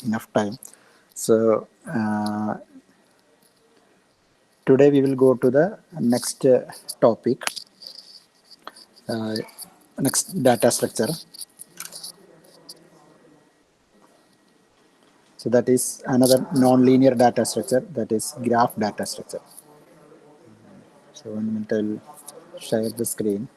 enough time. So today we will go to the next topic, next data structure. So that is another non-linear data structure, that is graph data structure. So 1 minute, I'll share the screen.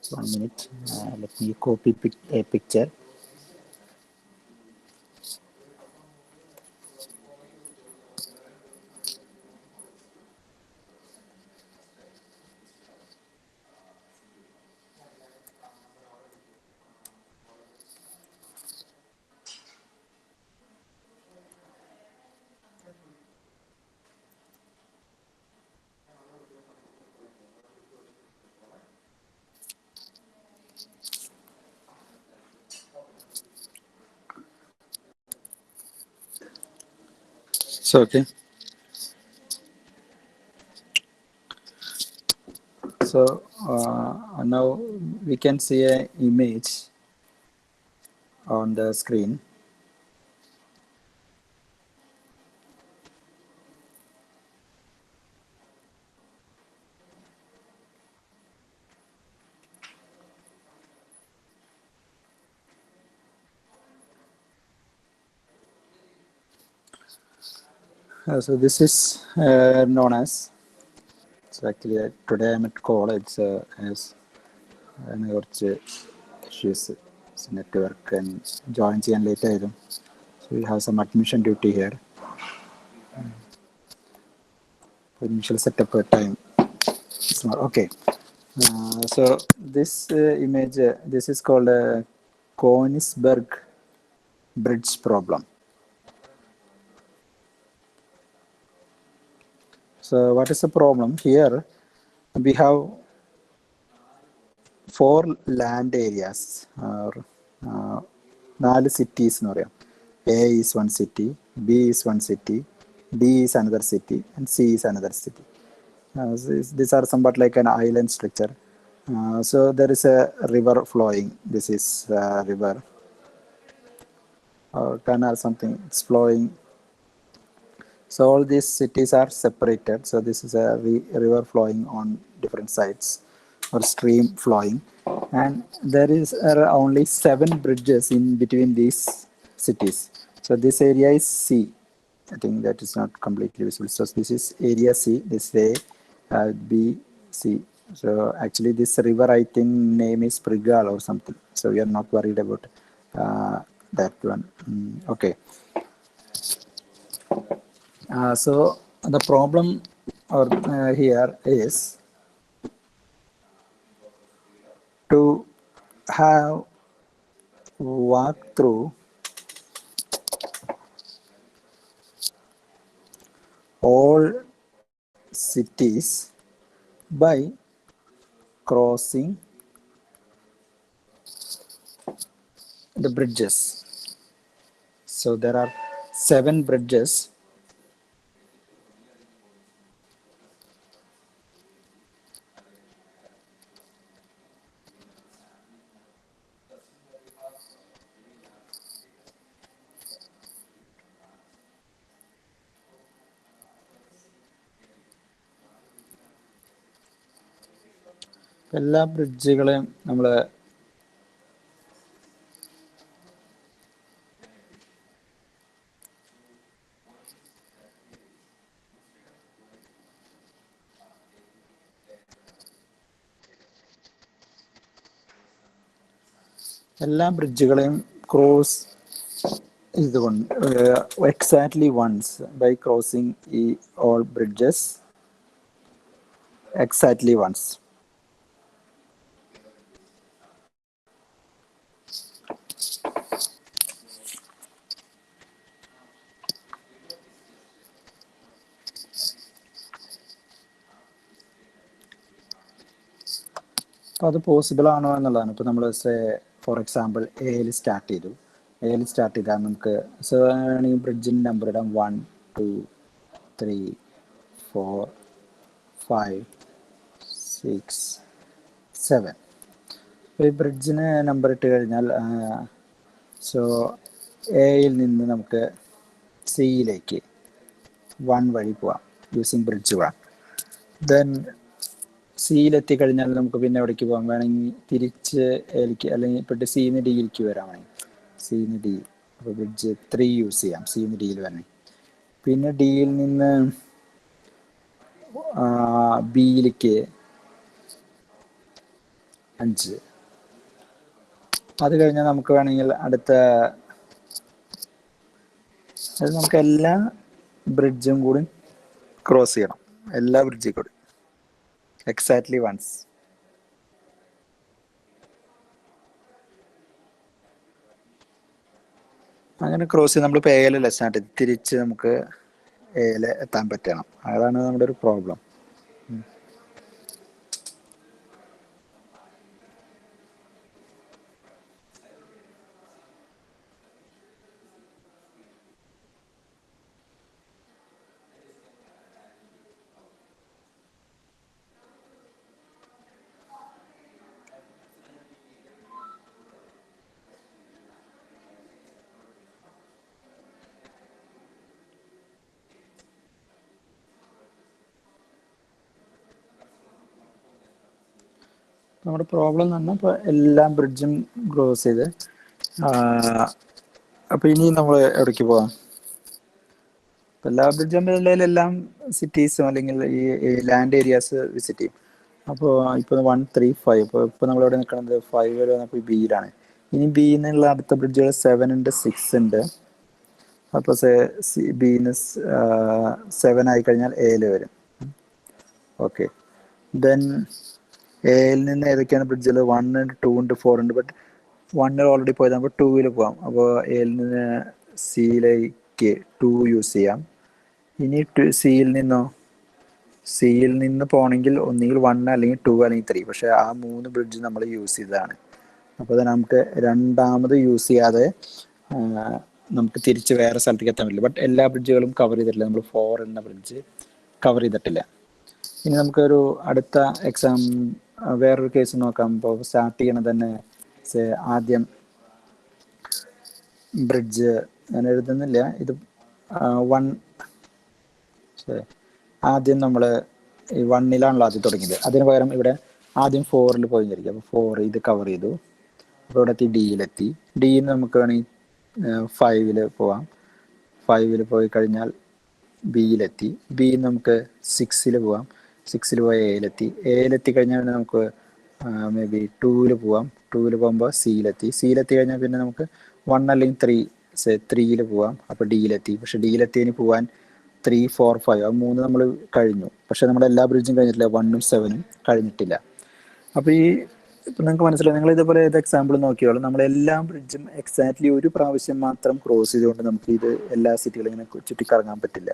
One minute, let me copy a picture. So okay, so now we can see an image on the screen. So this is known as, so actually today I'm at college as കുറച്ച് issues, network and join ചെയ്യാൻ late ആയിരുന്നു. So we have some admission duty here. Initial setup time. So, okay. So this image, this is called a Königsberg bridge problem. So what is the problem? Here we have 4 land areas, or 4 cities എന്ന് പറയാം. A is one city, B is one city, D is another city, and C is another city. These are somewhat like an island structure. So there is a river flowing. This is a river or canal, something, it's flowing. So all these cities are separated. So this is a river flowing on different sides, or stream flowing, and there is only 7 bridges in between these cities. So this area is C. I think that is not completely visible. So this is area C. This A, B, C. So actually this river, I think name is Prigal or something. So we are not worried about that one. Okay. So the problem here is to have walk through all cities by crossing the bridges. So there are 7 bridges. എല്ലാ ബ്രിഡ്ജുകളെയും നമ്മൾ cross ഇതുകൊണ്ട് exactly once by crossing all bridges exactly once. അപ്പോൾ അത് possible ആണോ എന്നുള്ളതാണ്. ഇപ്പോൾ നമ്മൾ for example എയിൽ സ്റ്റാർട്ട് ചെയ്തു. എയിൽ സ്റ്റാർട്ട് ചെയ്താൽ നമുക്ക് വേണമെങ്കിൽ ബ്രിഡ്ജിൻ്റെ നമ്പർ ഇടാം 1 2 3 4 5 6 7. ഈ ബ്രിഡ്ജിന് നമ്പർ ഇട്ട് കഴിഞ്ഞാൽ സോ എയിൽ നിന്ന് നമുക്ക് സിയിലേക്ക് 1 വഴി പോവാം, യൂസിങ് ബ്രിഡ്ജ് 1. ദെൻ സിയിലെത്തിക്കഴിഞ്ഞാൽ നമുക്ക് പിന്നെ എവിടേക്ക് പോകാം, വേണമെങ്കിൽ തിരിച്ച് എയിലേക്ക്, അല്ലെങ്കിൽ ഇപ്പോൾ സിന്ന് ഡിയിലേക്ക് വരാം, വേണമെങ്കിൽ സിന്ന് ഡി. അപ്പോൾ ബ്രിഡ്ജ് 3 യൂസ് ചെയ്യാം സിന്ന് ഡിയിൽ വരണേ. പിന്നെ ഡിയിൽ നിന്ന് ബിയിലേക്ക് 5. അത് കഴിഞ്ഞാൽ നമുക്ക് വേണമെങ്കിൽ അടുത്ത നമുക്ക് എല്ലാ ബ്രിഡ്ജും കൂടി ക്രോസ് ചെയ്യണം, എല്ലാ ബ്രിഡ്ജിൽ കൂടി എക്സാക്ട്ലി വൺസ്. അങ്ങനെ ക്രോസ് ചെയ്ത് നമ്മൾ എയിലല്ല സ്റ്റാർട്ട് ചെയ്ത് തിരിച്ച് നമുക്ക് എയിൽ എത്താൻ പറ്റണം. അതാണ് നമ്മുടെ ഒരു പ്രോബ്ലം. നമ്മുടെ പ്രോബ്ലം എന്ന് പറഞ്ഞാൽ ഇപ്പോൾ എല്ലാ ബ്രിഡ്ജും ക്രോസ് ചെയ്ത് അപ്പോൾ ഇനി നമ്മൾ എവിടേക്ക് പോകാം? എല്ലാ ബ്രിഡ്ജും എല്ലാം സിറ്റീസും അല്ലെങ്കിൽ ഈ ലാൻഡ് ഏരിയാസ് വിസിറ്റ് ചെയ്യും. അപ്പോൾ ഇപ്പോൾ 1 3 5, ഇപ്പോൾ നമ്മളിവിടെ നിൽക്കുന്നത് 5 വരെ വന്നപ്പോൾ ബിയിലാണ്. ഇനി ബിയിൽ നിന്നുള്ള അടുത്ത ബ്രിഡ്ജുകൾ 7 ഉണ്ട്, 6 ഉണ്ട്. അപ്പോൾ ബിന്ന് 7 ആയി കഴിഞ്ഞാൽ എയിൽ വരും. ഓക്കെ, ദെൻ എയിൽ നിന്ന് ഏതൊക്കെയാണ് ബ്രിഡ്ജിൽ? 1 ഉണ്ട്, 2 ഉണ്ട്, 4 ഉണ്ട്. ബട്ട് 1 ഓൾറെഡി പോയത്, നമുക്ക് 2 പോകാം. അപ്പോൾ എയിൽ നിന്ന് സിയിലേക്ക് 2 യൂസ് ചെയ്യാം. ഇനി സിയിൽ നിന്ന് പോകണമെങ്കിൽ ഒന്നുകിൽ 1 അല്ലെങ്കിൽ 2 അല്ലെങ്കിൽ 3. പക്ഷേ ആ 3 ബ്രിഡ്ജ് നമ്മൾ യൂസ് ചെയ്തതാണ്. അപ്പോൾ നമുക്ക് രണ്ടാമത് യൂസ് ചെയ്യാതെ നമുക്ക് തിരിച്ച് വേറെ സ്ഥലത്തേക്ക് എത്താൻ പറ്റില്ല. ബട്ട് എല്ലാ ബ്രിഡ്ജുകളും കവർ ചെയ്തിട്ടില്ല, നമ്മൾ 4 എന്ന ബ്രിഡ്ജ് കവർ ചെയ്തിട്ടില്ല. ഇനി നമുക്കൊരു അടുത്ത വേറൊരു കേസ് നോക്കാം. ഇപ്പോൾ സ്റ്റാർട്ട് ചെയ്യണത് തന്നെ ആദ്യം ബ്രിഡ്ജ് ഞാൻ എഴുതുന്നില്ല, ഇത് 1. ആദ്യം നമ്മൾ ഈ 1-ലാണല്ലോ ആദ്യം തുടങ്ങിയത്. അതിന് പകരം ഇവിടെ ആദ്യം 4-ൽ പോയി വിചാരിക്കുക. അപ്പോൾ 4 ഇത് കവർ ചെയ്തു. അപ്പോൾ ഇവിടെ എത്തി, ഡിയിലെത്തി. ഡിയിൽ നമുക്ക് വേണമെങ്കിൽ 5-ൽ പോവാം. 5-ൽ പോയി കഴിഞ്ഞാൽ ബിയിലെത്തി. ബിയിൽ നമുക്ക് 6-ൽ പോവാം. 6-ൽ പോയി എയിലെത്തി കഴിഞ്ഞാൽ നമുക്ക് മേ ബി 2-ൽ പോവാം. 2-ൽ പോകുമ്പോൾ സിയിലെത്തി കഴിഞ്ഞാൽ പിന്നെ നമുക്ക് 1 അല്ലെങ്കിൽ 3-ൽ പോവാം. അപ്പോൾ ഡിയിലെത്തി. പക്ഷേ ഡിയിലെത്തിയതിന് പോവാൻ 3 4 5 ആ 3 നമ്മൾ കഴിഞ്ഞു. പക്ഷേ നമ്മുടെ എല്ലാ ബ്രിഡ്ജും കഴിഞ്ഞിട്ടില്ല, 1ഉം 7ഉം കഴിഞ്ഞിട്ടില്ല. അപ്പോൾ ഇപ്പം നിങ്ങൾക്ക് മനസ്സിലായി. നിങ്ങൾ ഇതേപോലെ ഏത് എക്സാമ്പിൾ നോക്കിയോളൂ, നമ്മളെല്ലാ ബ്രിഡ്ജും എക്സാക്ട്ലി ഒരു പ്രാവശ്യം മാത്രം ക്രോസ് ചെയ്തുകൊണ്ട് നമുക്ക് ഇത് എല്ലാ സിറ്റികളും ഇങ്ങനെ ചുറ്റിക്കറങ്ങാൻ പറ്റില്ല.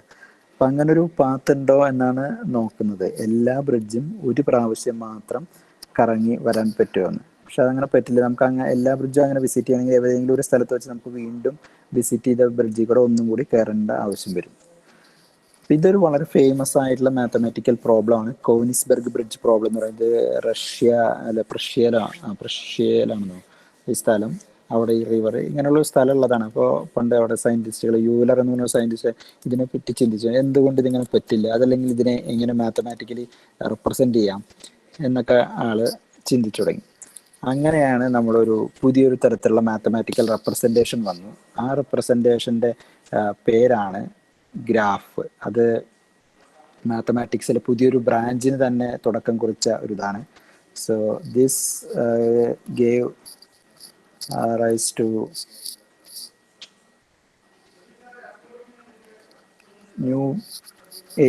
അപ്പം അങ്ങനൊരു പാത്ത് ഉണ്ടോ എന്നാണ് നോക്കുന്നത്. എല്ലാ ബ്രിഡ്ജും ഒരു പ്രാവശ്യം മാത്രം കറങ്ങി വരാൻ പറ്റുമെന്ന്. പക്ഷെ അതങ്ങനെ പറ്റില്ല. നമുക്ക് അങ്ങനെ എല്ലാ ബ്രിഡ്ജും അങ്ങനെ വിസിറ്റ് ചെയ്യണമെങ്കിൽ ഏതെങ്കിലും ഒരു സ്ഥലത്ത് വെച്ച് നമുക്ക് വീണ്ടും വിസിറ്റ് ചെയ്ത ബ്രിഡ്ജിൽ കൂടെ ഒന്നും കൂടി കയറേണ്ട ആവശ്യം വരും. ഇതൊരു വളരെ ഫേമസ് ആയിട്ടുള്ള മാത്തമാറ്റിക്കൽ പ്രോബ്ലം ആണ്, കോനിസ്ബെർഗ് ബ്രിഡ്ജ് പ്രോബ്ലം എന്ന് പറയുന്നത്. പ്രഷ്യയിലാണെന്നോ ഈ സ്ഥലം, അവിടെ ഈ റിവർ ഇങ്ങനെയുള്ള ഒരു സ്ഥലം ഉള്ളതാണ്. അപ്പോൾ പണ്ട് അവിടെ സയന്റിസ്റ്റുകൾ, യൂലർ എന്ന് പറഞ്ഞ സയന്റിസ്റ്റ് ഇതിനെ പറ്റി ചിന്തിച്ചു, എന്തുകൊണ്ട് ഇതിങ്ങനെ പറ്റില്ല, അതല്ലെങ്കിൽ ഇതിനെ എങ്ങനെ മാത്തമാറ്റിക്കലി റെപ്രസെന്റ് ചെയ്യാം എന്നൊക്കെ ആള് ചിന്തിച്ചു തുടങ്ങി. അങ്ങനെയാണ് നമ്മളൊരു പുതിയൊരു തരത്തിലുള്ള മാത്തമാറ്റിക്കൽ റെപ്രസെൻറ്റേഷൻ വന്നു. ആ റെപ്രസെൻറ്റേഷൻ്റെ പേരാണ് ഗ്രാഫ്. അത് മാത്തമാറ്റിക്സിലെ പുതിയൊരു ബ്രാഞ്ചിന് തന്നെ തുടക്കം കുറിച്ച ഒരു ഇതാണ്. So this gave rise to new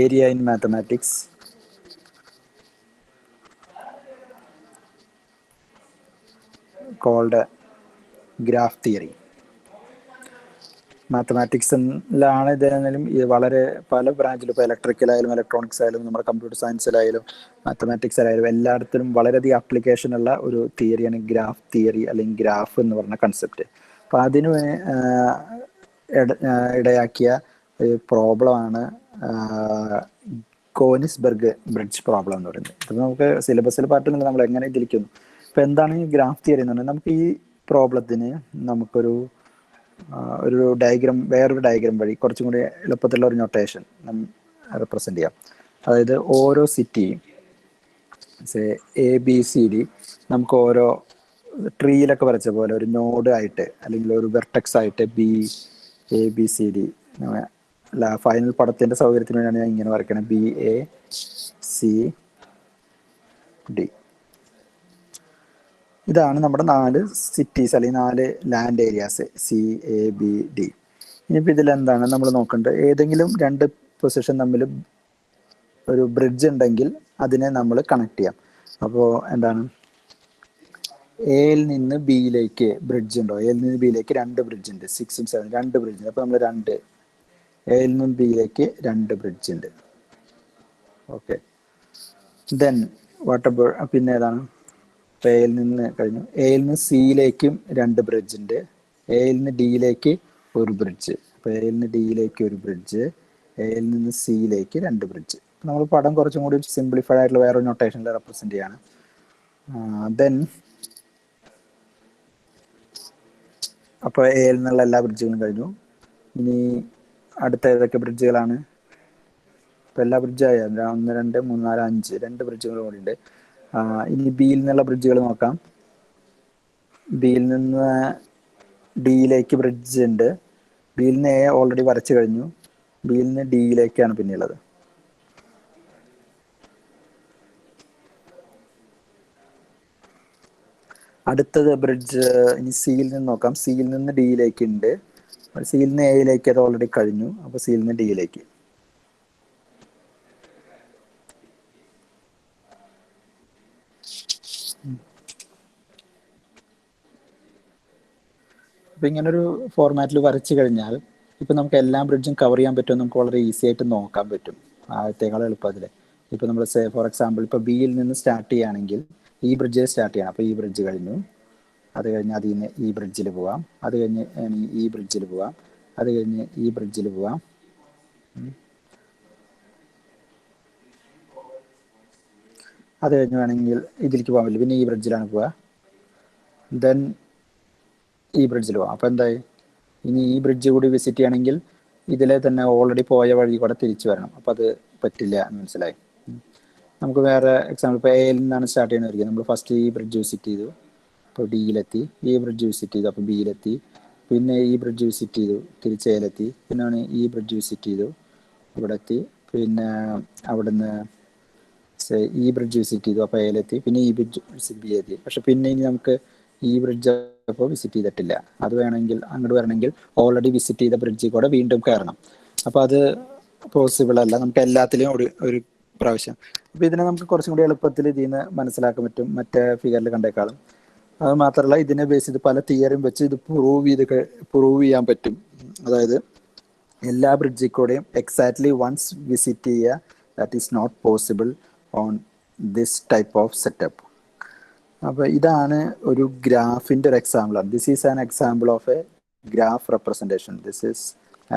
area in mathematics called graph theory. മാത്തമാറ്റിക്സിലാണ് ഇതായാലും വളരെ പല ബ്രാഞ്ചിലും, ഇപ്പോൾ ഇലക്ട്രിക്കലായാലും ഇലക്ട്രോണിക്സ് ആയാലും നമ്മുടെ കമ്പ്യൂട്ടർ സയൻസിലായാലും മാത്തമാറ്റിക്സിലായാലും എല്ലായിടത്തിലും വളരെയധികം ആപ്ലിക്കേഷൻ ഉള്ള ഒരു തിയറിയാണ് ഗ്രാഫ് തിയറി അല്ലെങ്കിൽ ഗ്രാഫ് എന്ന് പറഞ്ഞ കൺസെപ്റ്റ്. അപ്പോൾ അതിന് ഇടയാക്കിയ ഒരു പ്രോബ്ലമാണ് കോനിസ്ബർഗ് ബ്രിഡ്ജ് പ്രോബ്ലം എന്ന് പറയുന്നത്. ഇത് നമുക്ക് സിലബസിൽ പാട്ടുന്നില്ല, നമ്മൾ എങ്ങനെ ഇതിരിക്കുന്നു. അപ്പോൾ എന്താണ് ഈ ഗ്രാഫ് തിയറി എന്ന് പറഞ്ഞാൽ, നമുക്ക് ഈ പ്രോബ്ലത്തിന് നമുക്കൊരു ഡയഗ്രാം, വേറൊരു ഡയഗ്രാം വഴി കുറച്ചും കൂടി എളുപ്പത്തിലുള്ള ഒരു നൊട്ടേഷൻ റെപ്രസെന്റ് ചെയ്യാം. അതായത് ഓരോ സിറ്റിയും ABCD നമുക്ക് ഓരോ ട്രീയിലൊക്കെ വരച്ച പോലെ ഒരു നോഡ് ആയിട്ട് അല്ലെങ്കിൽ ഒരു വെർട്ടെക്സ് ആയിട്ട് BABCD അല്ല, ഫൈനൽ പടത്തിന്റെ സൗകര്യത്തിന് വേണ്ടിയാണ് ഞാൻ ഇങ്ങനെ വരയ്ക്കണത്, BACD. ഇതാണ് നമ്മുടെ 4 സിറ്റീസ് അല്ലെങ്കിൽ 4 ലാൻഡ് ഏരിയാസ് CABD. ഇനിയിപ്പോൾ ഇതിലെന്താണ് നമ്മൾ നോക്കേണ്ടത്, ഏതെങ്കിലും 2 പൊസിഷൻ തമ്മിൽ ഒരു ബ്രിഡ്ജ് ഉണ്ടെങ്കിൽ അതിനെ നമ്മൾ കണക്ട് ചെയ്യാം. അപ്പോൾ എന്താണ്, എയിൽ നിന്ന് ബിയിലേക്ക് ബ്രിഡ്ജ് ഉണ്ടോ, എയിൽ നിന്ന് ബിയിലേക്ക് 2 ബ്രിഡ്ജ് ഉണ്ട്, 6ഉം 7 2 ബ്രിഡ്ജ് ഉണ്ട്. അപ്പോൾ നമ്മൾ 2 എയിൽ നിന്നും ബിയിലേക്ക് 2 ബ്രിഡ്ജ് ഉണ്ട്. ഓക്കെ, ദെൻ വാട്ട് അബൌട്ട്, പിന്നെ ഏതാണ്, എയിൽ നിന്ന് കഴിഞ്ഞു, എയിൽ നിന്ന് സിയിലേക്കും 2 ബ്രിഡ്ജ് ഉണ്ട്, എയിൽ നിന്ന് ഡിയിലേക്ക് 1 ബ്രിഡ്ജ്. അപ്പോൾ എയിൽ നിന്ന് ഡിയിലേക്ക് 1 ബ്രിഡ്ജ്, എയിൽ നിന്ന് സിയിലേക്ക് 2 ബ്രിഡ്ജ്. നമ്മൾ പടം കുറച്ചും കൂടി സിംപ്ലിഫൈഡ് ആയിട്ടുള്ള വേറൊരു നൊട്ടേഷനിൽ റെപ്രസെന്റ് ചെയ്യാണ്. ദെൻ അപ്പോൾ എയിൽ നിന്നുള്ള എല്ലാ ബ്രിഡ്ജുകളും കഴിഞ്ഞു. ഇനി അടുത്ത ഏതൊക്കെ ബ്രിഡ്ജുകളാണ്, ഇപ്പോൾ എല്ലാ ബ്രിഡ്ജായ 1 2 3 4 5 2 ബ്രിഡ്ജുകൾ കൂടി ഉണ്ട്. ഇനി ബിയിൽ നിന്നുള്ള ബ്രിഡ്ജുകൾ നോക്കാം. ബിയിൽ നിന്ന് ഡിയിലേക്ക് ബ്രിഡ്ജ് ഉണ്ട്, ബിയിൽ നിന്ന് എ ഓൾറെഡി വരച്ചു കഴിഞ്ഞു, ബിയിൽ നിന്ന് ഡിയിലേക്കാണ് പിന്നെയുള്ളത്. അടുത്തത് ബ്രിഡ്ജ് ഇനി സിയിൽ നിന്ന് നോക്കാം. സിയിൽ നിന്ന് ഡിയിലേക്ക് ഉണ്ട്, സിയിൽ നിന്ന് എയിലേക്ക് അത് ഓൾറെഡി കഴിഞ്ഞു, അപ്പോൾ സിയിൽ നിന്ന് ഡിയിലേക്ക്. അപ്പോൾ ഇങ്ങനൊരു ഫോർമാറ്റിൽ വരച്ചു കഴിഞ്ഞാൽ ഇപ്പം നമുക്ക് എല്ലാ ബ്രിഡ്ജും കവർ ചെയ്യാൻ പറ്റും, നമുക്ക് വളരെ ഈസി ആയിട്ട് നോക്കാൻ പറ്റും, ആദ്യത്തേക്കാൾ എളുപ്പത്തിൽ. ഇപ്പോൾ നമ്മൾ ഫോർ എക്സാമ്പിൾ ഇപ്പോൾ ബിയിൽ നിന്ന് സ്റ്റാർട്ട് ചെയ്യുകയാണെങ്കിൽ ഈ ബ്രിഡ്ജിൽ സ്റ്റാർട്ട് ചെയ്യണം. അപ്പോൾ ഈ ബ്രിഡ്ജ് കഴിഞ്ഞു, അത് കഴിഞ്ഞ് അതിൽ നിന്ന് ഈ ബ്രിഡ്ജിൽ പോവാം, അത് കഴിഞ്ഞ് ഈ ബ്രിഡ്ജിൽ പോവാം, അത് കഴിഞ്ഞ് ഈ ബ്രിഡ്ജിൽ പോവാം, അത് കഴിഞ്ഞ് വേണമെങ്കിൽ ഇതിലേക്ക് പോകാൻ പറ്റില്ല, പിന്നെ ഈ ബ്രിഡ്ജിലാണ് പോവുക, ദെൻ ഈ ബ്രിഡ്ജിൽ പോവാം. അപ്പോൾ എന്തായി, ഇനി ഈ ബ്രിഡ്ജ് കൂടി വിസിറ്റ് ചെയ്യണമെങ്കിൽ ഇതിലെ തന്നെ ഓൾറെഡി പോയ വഴി കൂടെ തിരിച്ചു വരണം. അപ്പോൾ അത് പറ്റില്ല എന്ന് മനസ്സിലായി. നമുക്ക് വേറെ എക്സാമ്പിൾ, ഇപ്പോൾ എയിൽ നിന്നാണ് സ്റ്റാർട്ട് ചെയ്യുന്നതായിരിക്കും. നമ്മൾ ഫസ്റ്റ് ഈ ബ്രിഡ്ജ് വിസിറ്റ് ചെയ്തു, അപ്പോൾ ഡിയിലെത്തി, ഈ ബ്രിഡ്ജ് വിസിറ്റ് ചെയ്തു, അപ്പോൾ ബിയിലെത്തി, പിന്നെ ഈ ബ്രിഡ്ജ് വിസിറ്റ് ചെയ്തു, തിരിച്ച് എയിലെത്തി, പിന്നെയാണ് ഈ ബ്രിഡ്ജ് വിസിറ്റ് ചെയ്തു, ഇവിടെ എത്തി, പിന്നെ അവിടുന്ന് ഈ ബ്രിഡ്ജ് വിസിറ്റ് ചെയ്തു, അപ്പോൾ എയിലെത്തി, പിന്നെ ഈ ബ്രിഡ്ജ് വിസിറ്റ് ബി എത്തി. പക്ഷെ പിന്നെ ഇനി നമുക്ക് ഈ ബ്രിഡ്ജ് അപ്പോൾ വിസിറ്റ് ചെയ്തിട്ടില്ല, അത് വേണമെങ്കിൽ അങ്ങോട്ട് വരണമെങ്കിൽ ഓൾറെഡി വിസിറ്റ് ചെയ്ത ബ്രിഡ്ജിൽ കൂടെ വീണ്ടും കയറണം. അപ്പോൾ അത് പോസിബിൾ അല്ല, നമുക്ക് എല്ലാത്തിലും ഒരു പ്രാവശ്യം. അപ്പോൾ ഇതിനെ നമുക്ക് കുറച്ചും കൂടി എളുപ്പത്തിൽ ഇതിൽ നിന്ന് മനസ്സിലാക്കാൻ പറ്റും മറ്റേ ഫിഗറിൽ കണ്ടേക്കാളും. അത് മാത്രമല്ല ഇതിനെ ബേസ് ചെയ്ത് പല തിയറിയും വെച്ച് ഇത് പ്രൂവ് ചെയ്യാൻ പറ്റും. അതായത് എല്ലാ ബ്രിഡ്ജിൽ കൂടെയും എക്സാക്ട്ലി വൺസ് വിസിറ്റ് ചെയ്യുക, that is not possible on this type of setup. അപ്പോൾ ഇതാണ് ഒരു ഗ്രാഫിൻ്റെ ഒരു എക്സാമ്പിളാണ്. This is an example of a graph representation. This is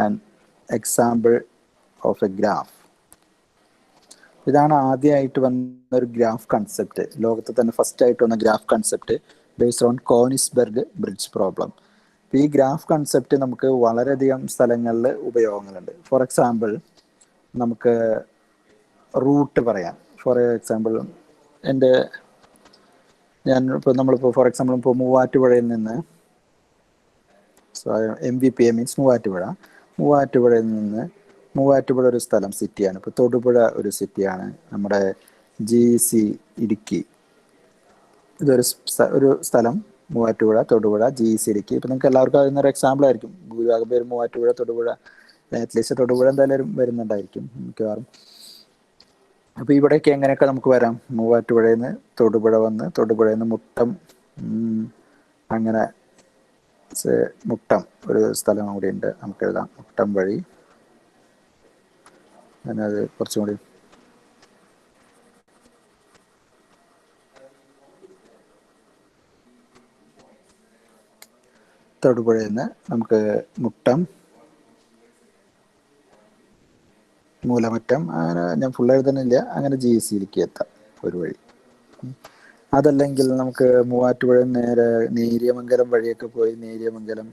an example of a graph. ഇതാണ് ആദ്യമായിട്ട് വന്ന ഒരു ഗ്രാഫ് കൺസെപ്റ്റ്, ലോകത്ത് തന്നെ ഫസ്റ്റ് ആയിട്ട് വന്ന graph concept based on Konigsberg bridge problem. ഈ ഗ്രാഫ് കൺസെപ്റ്റ് നമുക്ക് വളരെയധികം സ്ഥലങ്ങളിൽ ഉപയോഗങ്ങളുണ്ട്. ഫോർ എക്സാമ്പിൾ നമുക്ക് റൂട്ട് പറയാം. ഫോർ എക്സാമ്പിൾ നമ്മളിപ്പോൾ ഫോർ എക്സാമ്പിൾ ഇപ്പോൾ മൂവാറ്റുപുഴയിൽ നിന്ന് MVPA മീൻസ് മൂവാറ്റുപുഴയിൽ നിന്ന് മൂവാറ്റുപുഴ ഒരു സ്ഥലം സിറ്റിയാണ്. ഇപ്പോൾ തൊടുപുഴ ഒരു സിറ്റിയാണ്, നമ്മുടെ GC ഇടുക്കി ഒരു സ്ഥലം മൂവാറ്റുപുഴ, തൊടുപുഴ, GC ഇടുക്കി. ഇപ്പം നിങ്ങൾക്ക് എല്ലാവർക്കും അറിയുന്ന ഒരു എക്സാമ്പിൾ ആയിരിക്കും. ഭൂരിഭാഗം പേര് മൂവാറ്റുപുഴ, തൊടുപുഴ, അറ്റ്ലീസ്റ്റ് തൊടുപുഴ എന്തായാലും വരുന്നുണ്ടായിരിക്കും മിക്കവാറും. അപ്പോൾ ഇവിടേക്ക് എങ്ങനെയൊക്കെ നമുക്ക് വരാം, മൂവാറ്റുപുഴയിൽ നിന്ന് തൊടുപുഴ വന്ന് തൊടുപുഴയിൽ നിന്ന് മുട്ടം, അങ്ങനെ മുട്ടം ഒരു സ്ഥലം കൂടി ഉണ്ട്, നമുക്ക് എഴുതാം മുട്ടം വഴി. ഞാനത് കുറച്ചും കൂടി തൊടുപുഴയിൽ നിന്ന് നമുക്ക് മുട്ടം, മൂലമറ്റം, അങ്ങനെ ഞാൻ ഫുൾ എഴുതുന്നില്ല, അങ്ങനെ GSയിലേക്ക് എത്താം ഒരു വഴി. അതല്ലെങ്കിൽ നമുക്ക് മൂവാറ്റുപുഴ നേരെ നേര്യമംഗലം വഴിയൊക്കെ പോയി Neriamangalam,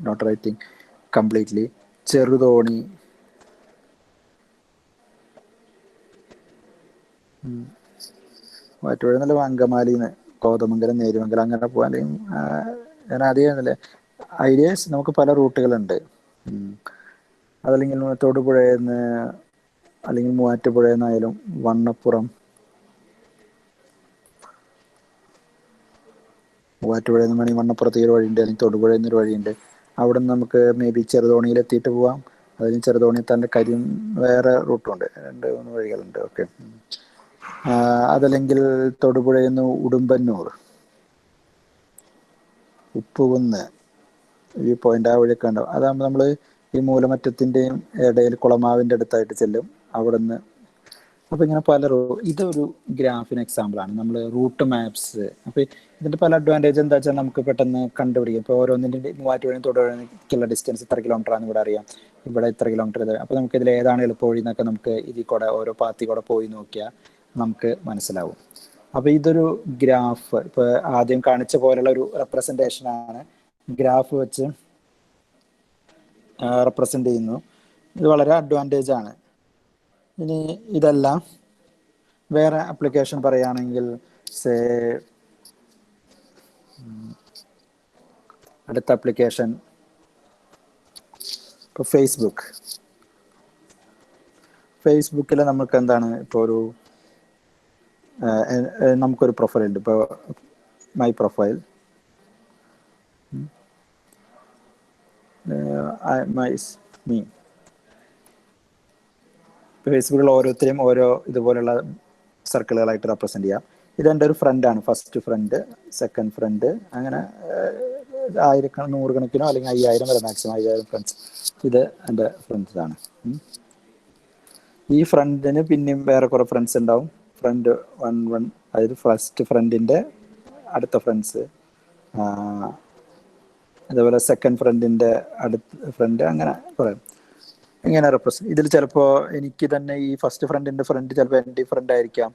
note writing completely, Cheruthoni, Muvattupuzha നല്ല അങ്കമാലിന്ന് കോതമംഗലം, നേര്യമംഗലം അങ്ങനെ പോകാൻ. ഞാൻ ആദ്യമല്ലേ ഐഡിയാസ്, നമുക്ക് പല റൂട്ടുകളുണ്ട്. അതല്ലെങ്കിൽ തൊടുപുഴയെന്ന് അല്ലെങ്കിൽ മൂവാറ്റുപുഴയെന്നായാലും വണ്ണപ്പുറം, മൂവാറ്റുപുഴയിൽ നിന്ന് വേണമെങ്കിൽ വണ്ണപ്പുറത്തേക്ക് ഒരു വഴിയുണ്ട്, അല്ലെങ്കിൽ തൊടുപുഴയിൽ നിന്നൊരു വഴിയുണ്ട്. അവിടെ നിന്ന് നമുക്ക് മേ ബി ചെറുതോണിയിൽ എത്തിയിട്ട് പോവാം. അതിന് ചെറുതോണി തന്നെ വേറെ റൂട്ടുണ്ട്, 2-3 വഴികളുണ്ട്. ഓക്കെ. അതല്ലെങ്കിൽ തൊടുപുഴയിൽ നിന്ന് ഉടുമ്പന്നൂർ, ഉപ്പുകുന്ന് വ്യൂ പോയിന്റ്, ആ വഴിയൊക്കെ ഉണ്ടാവും. അതാകുമ്പോൾ നമ്മൾ ഈ മൂലമറ്റത്തിൻ്റെയും ഇടയിൽ കുളമാവിൻ്റെ അടുത്തായിട്ട് ചെല്ലും. അവിടെ നിന്ന് അപ്പോൾ ഇങ്ങനെ ഇതൊരു ഗ്രാഫിന് എക്സാമ്പിളാണ്, നമ്മൾ റൂട്ട് മാപ്സ്. അപ്പോൾ ഇതിൻ്റെ പല അഡ്വാൻറ്റേജ് എന്താ വെച്ചാൽ നമുക്ക് പെട്ടെന്ന് കണ്ടുപിടിക്കും. ഇപ്പോൾ ഓരോന്നിൻ്റെ മൂവാറ്റുപുഴയും തൊടുപുഴയ്ക്കുള്ള ഡിസ്റ്റൻസ് ഇത്ര കിലോമീറ്ററാണെന്ന് ഇവിടെ അറിയാം, ഇവിടെ ഇത്ര കിലോമീറ്റർ ഇത്. അപ്പോൾ നമുക്ക് ഇതിൽ ഏതാണ് എളുപ്പവഴി എന്നൊക്കെ നമുക്ക് ഇതിൽ കൂടെ ഓരോ പാത്തി കൂടെ പോയി നോക്കിയാൽ നമുക്ക് മനസ്സിലാവും. അപ്പോൾ ഇതൊരു ഗ്രാഫ്, ഇപ്പോൾ ആദ്യം കാണിച്ച പോലുള്ള ഒരു റെപ്രസെൻറ്റേഷനാണ്, ഗ്രാഫ് വെച്ച് റെപ്രസെൻ്റ് ചെയ്യുന്നു. ഇത് വളരെ അഡ്വാൻറ്റേജ് ആണ്. ഇനി ഇതെല്ലാം വേറെ ആപ്ലിക്കേഷൻ പറയുകയാണെങ്കിൽ അടുത്ത ആപ്ലിക്കേഷൻ ഇപ്പോൾ ഫേസ്ബുക്കിൽ നമുക്ക് എന്താണ്, ഇപ്പോൾ നമുക്കൊരു പ്രൊഫൈൽ ഉണ്ട്, ഇപ്പോൾ മൈ പ്രൊഫൈൽ, മീ. ഫേസ്ബുക്കിൽ ഓരോരുത്തരെയും ഓരോ ഇതുപോലുള്ള സർക്കിളുകളായിട്ട് റെപ്രസെൻ്റ് ചെയ്യാം. ഇതെൻ്റെ ഒരു ഫ്രണ്ടാണ്, ഫസ്റ്റ് ഫ്രണ്ട്, സെക്കൻഡ് ഫ്രണ്ട്, അങ്ങനെ 1000 100 അല്ലെങ്കിൽ 5000 വരെ, മാക്സിമം 5000 ഫ്രണ്ട്സ്. ഇത് എൻ്റെ ഫ്രണ്ട്സാണ്. ഈ ഫ്രണ്ടിന് പിന്നെയും വേറെ കുറേ ഫ്രണ്ട്സ് ഉണ്ടാവും. ഫ്രണ്ട് 1 അതായത് ഫസ്റ്റ് ഫ്രണ്ടിൻ്റെ അടുത്ത ഫ്രണ്ട്സ്, അതേപോലെ സെക്കൻഡ് ഫ്രണ്ടിൻ്റെ അടുത്ത ഫ്രണ്ട്, അങ്ങനെ കുറേ ഇങ്ങനെ ഇതിൽ ചിലപ്പോൾ എനിക്ക് തന്നെ ഈ ഫസ്റ്റ് ഫ്രണ്ടിൻ്റെ ഫ്രണ്ട് ചിലപ്പോൾ എൻ്റെ ഫ്രണ്ട് ആയിരിക്കാം,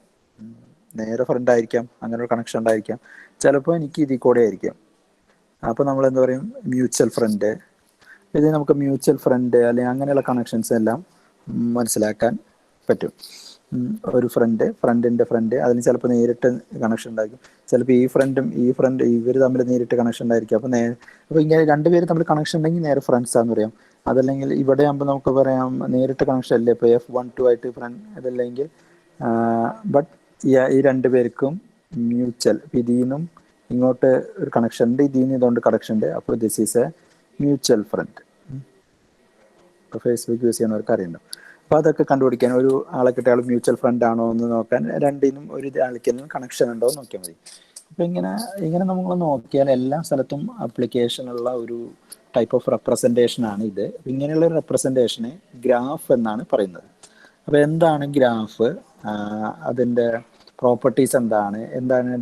നേരെ ഫ്രണ്ട് ആയിരിക്കാം, അങ്ങനെ ഒരു കണക്ഷൻ ഉണ്ടായിരിക്കാം. ചിലപ്പോൾ എനിക്ക് ഇതിൽ കൂടെ ആയിരിക്കാം. അപ്പോൾ നമ്മൾ എന്താ പറയും, മ്യൂച്വൽ ഫ്രണ്ട്. ഇത് നമുക്ക് മ്യൂച്വൽ ഫ്രണ്ട് അല്ലെങ്കിൽ അങ്ങനെയുള്ള കണക്ഷൻസ് എല്ലാം മനസ്സിലാക്കാൻ പറ്റും. ഒരു ഫ്രണ്ടിൻ്റെ ഫ്രണ്ട്, അതിന് ചിലപ്പോൾ നേരിട്ട് കണക്ഷൻ ഉണ്ടായിരിക്കും. ചിലപ്പോൾ ഈ ഫ്രണ്ടും ഇവർ തമ്മിൽ നേരിട്ട് കണക്ഷൻ ഉണ്ടായിരിക്കും. അപ്പോൾ ഇങ്ങനെ രണ്ടുപേരും തമ്മിൽ കണക്ഷൻ ഉണ്ടെങ്കിൽ നേരെ ഫ്രണ്ട്സ് ആണെന്ന് പറയാം. അതല്ലെങ്കിൽ ഇവിടെ ആകുമ്പോൾ നമുക്ക് പറയാം നേരിട്ട് കണക്ഷൻ അല്ലേ, ഇപ്പോൾ F12 ആയിട്ട് ഫ്രണ്ട്, അതല്ലെങ്കിൽ ബട്ട് ഈ രണ്ടുപേർക്കും മ്യൂച്വൽ, ഇതിൽ നിന്നും ഇങ്ങോട്ട് ഒരു കണക്ഷൻ ഉണ്ട്, ഇതിൽ നിന്ന് ഇതുകൊണ്ട് കണക്ഷൻ ഉണ്ട്. അപ്പോൾ this is a mutual friend. ഇപ്പോൾ ഫേസ്ബുക്ക് യൂസ് ചെയ്യുന്നവർക്ക് അറിയണം. അപ്പോൾ അതൊക്കെ കണ്ടുപിടിക്കാൻ, ഒരു ആളെ കിട്ടിയ ആൾ മ്യൂച്വൽ ഫ്രണ്ട് ആണോ എന്ന് നോക്കാൻ, രണ്ടിനും ഒരു ആൾക്കെങ്കിലും കണക്ഷൻ ഉണ്ടോ എന്ന് നോക്കിയാൽ മതി. അപ്പോൾ ഇങ്ങനെ നമ്മൾ നോക്കിയാൽ എല്ലാ സ്ഥലത്തും ആപ്ലിക്കേഷനുള്ള ഒരു ടൈപ്പ് ഓഫ് റെപ്രസെൻറ്റേഷൻ ആണ് ഇത്. ഇങ്ങനെയുള്ള ഒരു റെപ്രസെൻറ്റേഷനെ ഗ്രാഫ് എന്നാണ് പറയുന്നത്. അപ്പോൾ എന്താണ് ഗ്രാഫ്, അതിൻ്റെ പ്രോപ്പർട്ടീസ് എന്താണ്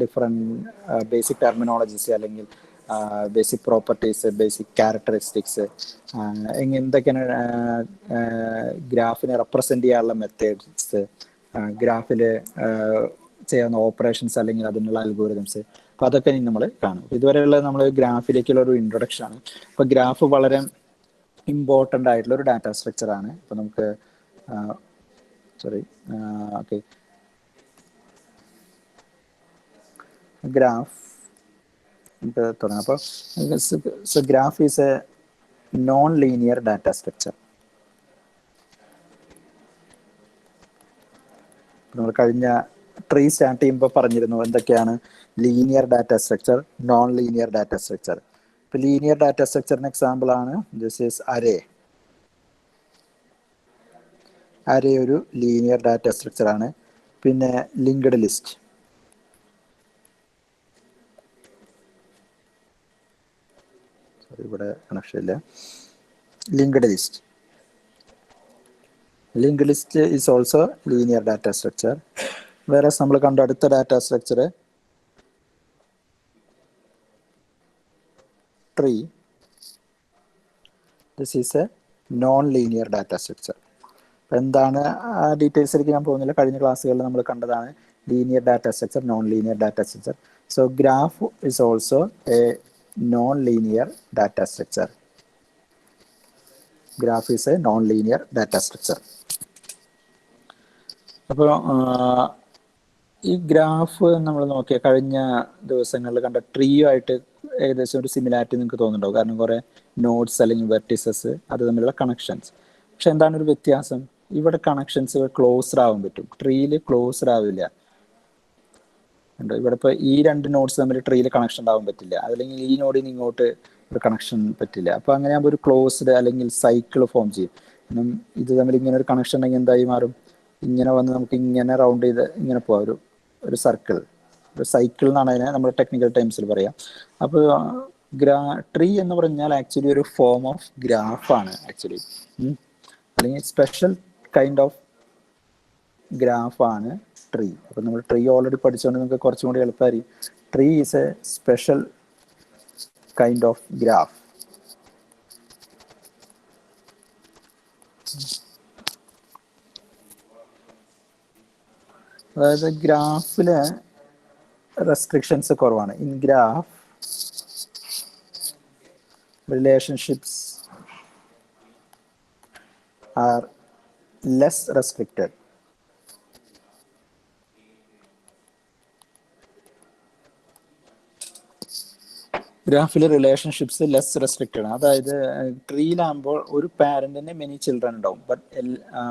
ഡിഫറെൻറ്റ് ബേസിക് ടെർമിനോളജീസ്, അല്ലെങ്കിൽ ബേസിക് പ്രോപ്പർട്ടീസ്, ബേസിക് ക്യാരക്ടറിസ്റ്റിക്സ്, എന്തൊക്കെയാണ് ഗ്രാഫിനെ റെപ്രസെൻ്റ് ചെയ്യാനുള്ള മെത്തേഡ്സ്, ഗ്രാഫിൽ ചെയ്യുന്ന ഓപ്പറേഷൻസ് അല്ലെങ്കിൽ അതിനുള്ള അൽഗോരിതംസ്. അപ്പോൾ അതൊക്കെ നമ്മൾ കാണും. ഇതുവരെയുള്ള നമ്മൾ ഗ്രാഫിലേക്കുള്ള ഒരു ഇൻട്രൊഡക്ഷൻ ആണ്. അപ്പോൾ ഗ്രാഫ് വളരെ ഇമ്പോർട്ടൻ്റ് ആയിട്ടുള്ള ഒരു ഡാറ്റ സ്ട്രക്ചറാണ്. ഇപ്പോൾ നമുക്ക് ഓക്കെ, ഗ്രാഫ് നമുക്ക് തുടങ്ങാം. അപ്പോൾ graph is A non linear data structure. നമ്മൾ കഴിഞ്ഞ ട്രീ സ്റ്റാർട്ട് ചെയ്യുമ്പോൾ പറഞ്ഞിരുന്നു എന്തൊക്കെയാണ് linear data structure, non linear data structure. ഇപ്പോൾ ലീനിയർ ഡാറ്റ സ്ട്രക്ചറിന് എക്സാമ്പിൾ ആണ് ദിസ് ഈസ് അരേ. അരേ ഒരു ലീനിയർ ഡാറ്റ സ്ട്രക്ചർ ആണ്. പിന്നെ ലിങ്ക്ഡ് ലിസ്റ്റ്, ഇവിടെ കണക്ഷൻ ഇല്ല. Linked list. Linked list is also linear data structure. വേറെ നമ്മൾ കണ്ട അടുത്ത data structure tree. This is A non linear data structure. എന്താണ് ആ ഡീറ്റെയിൽസിലേക്ക് ഞാൻ പോകുന്നില്ല, കഴിഞ്ഞ ക്ലാസ്സുകളിൽ നമ്മൾ കണ്ടതാണ് linear data structure, non linear data structure. So graph is also A non linear data structure. Graph is A non linear data structure. അപ്പോൾ ഈ ഗ്രാഫ് നമ്മൾ നോക്കിയ കഴിഞ്ഞ ദിവസങ്ങളിൽ കണ്ട ട്രീയുമായിട്ട് ഏകദേശം ഒരു സിമിലാരിറ്റി നിങ്ങൾക്ക് തോന്നുന്നുണ്ടാവും. കാരണം കുറേ നോഡ്സ് അല്ലെങ്കിൽ വെർട്ടിസസ് അത് തമ്മിലുള്ള കണക്ഷൻസ്. പക്ഷെ എന്താണ് ഒരു വ്യത്യാസം? ഇവിടെ കണക്ഷൻസ് ക്ലോസ്ഡ് ആവാൻ പറ്റും, ട്രീയിൽ ക്ലോസ്ഡ് ആവില്ല. ഉണ്ടോ? ഇവിടെ ഇപ്പോൾ ഈ രണ്ട് നോഡ്സ് തമ്മിൽ ട്രീയിൽ കണക്ഷൻ ഉണ്ടാവാൻ പറ്റില്ല, അല്ലെങ്കിൽ ഈ നോഡിന് ഇങ്ങോട്ട് ഒരു കണക്ഷൻ പറ്റില്ല. അപ്പോൾ അങ്ങനെ ആകുമ്പോൾ ഒരു ക്ലോസ്ഡ് അല്ലെങ്കിൽ സൈക്കിൾ ഫോം ചെയ്യും. കാരണം ഇത് തമ്മിൽ ഇങ്ങനെ ഒരു കണക്ഷൻ ഉണ്ടെങ്കിൽ എന്തായി മാറും? ഇങ്ങനെ വന്ന് നമുക്ക് ഇങ്ങനെ റൗണ്ട് ചെയ്ത് ഇങ്ങനെ പോവാം, ഒരു സർക്കിൾ, ഒരു സൈക്കിൾ എന്നാണ് അതിനെ നമ്മൾ ടെക്നിക്കൽ ടൈംസിൽ പറയാം. അപ്പോൾ ട്രീ എന്ന് പറഞ്ഞാൽ ആക്ച്വലി ഒരു ഫോം ഓഫ് ഗ്രാഫാണ് ആക്ച്വലി, അല്ലെങ്കിൽ സ്പെഷ്യൽ കൈൻഡ് ഓഫ് ഗ്രാഫാണ് ട്രീ. അപ്പോൾ നമ്മൾ ട്രീ ഓൾറെഡി പഠിച്ചുകൊണ്ട് നിങ്ങൾക്ക് കുറച്ചും കൂടി എളുപ്പമായിരിക്കും. Tree is a special kind of graph. അതായത് ഗ്രാഫില് റെസ്ട്രിക്ഷൻസ് കുറവാണ്. In graph relationships are less restricted. ഗ്രാഫിൽ റിലേഷൻഷിപ്സ് ലെസ് റെസ്ട്രിക്റ്റഡ് ആണ്. അതായത് ട്രീയിലാകുമ്പോൾ ഒരു പാരന്റിന് മെനി ചിൽഡ്രൻ ഉണ്ടാവും, ബട്ട്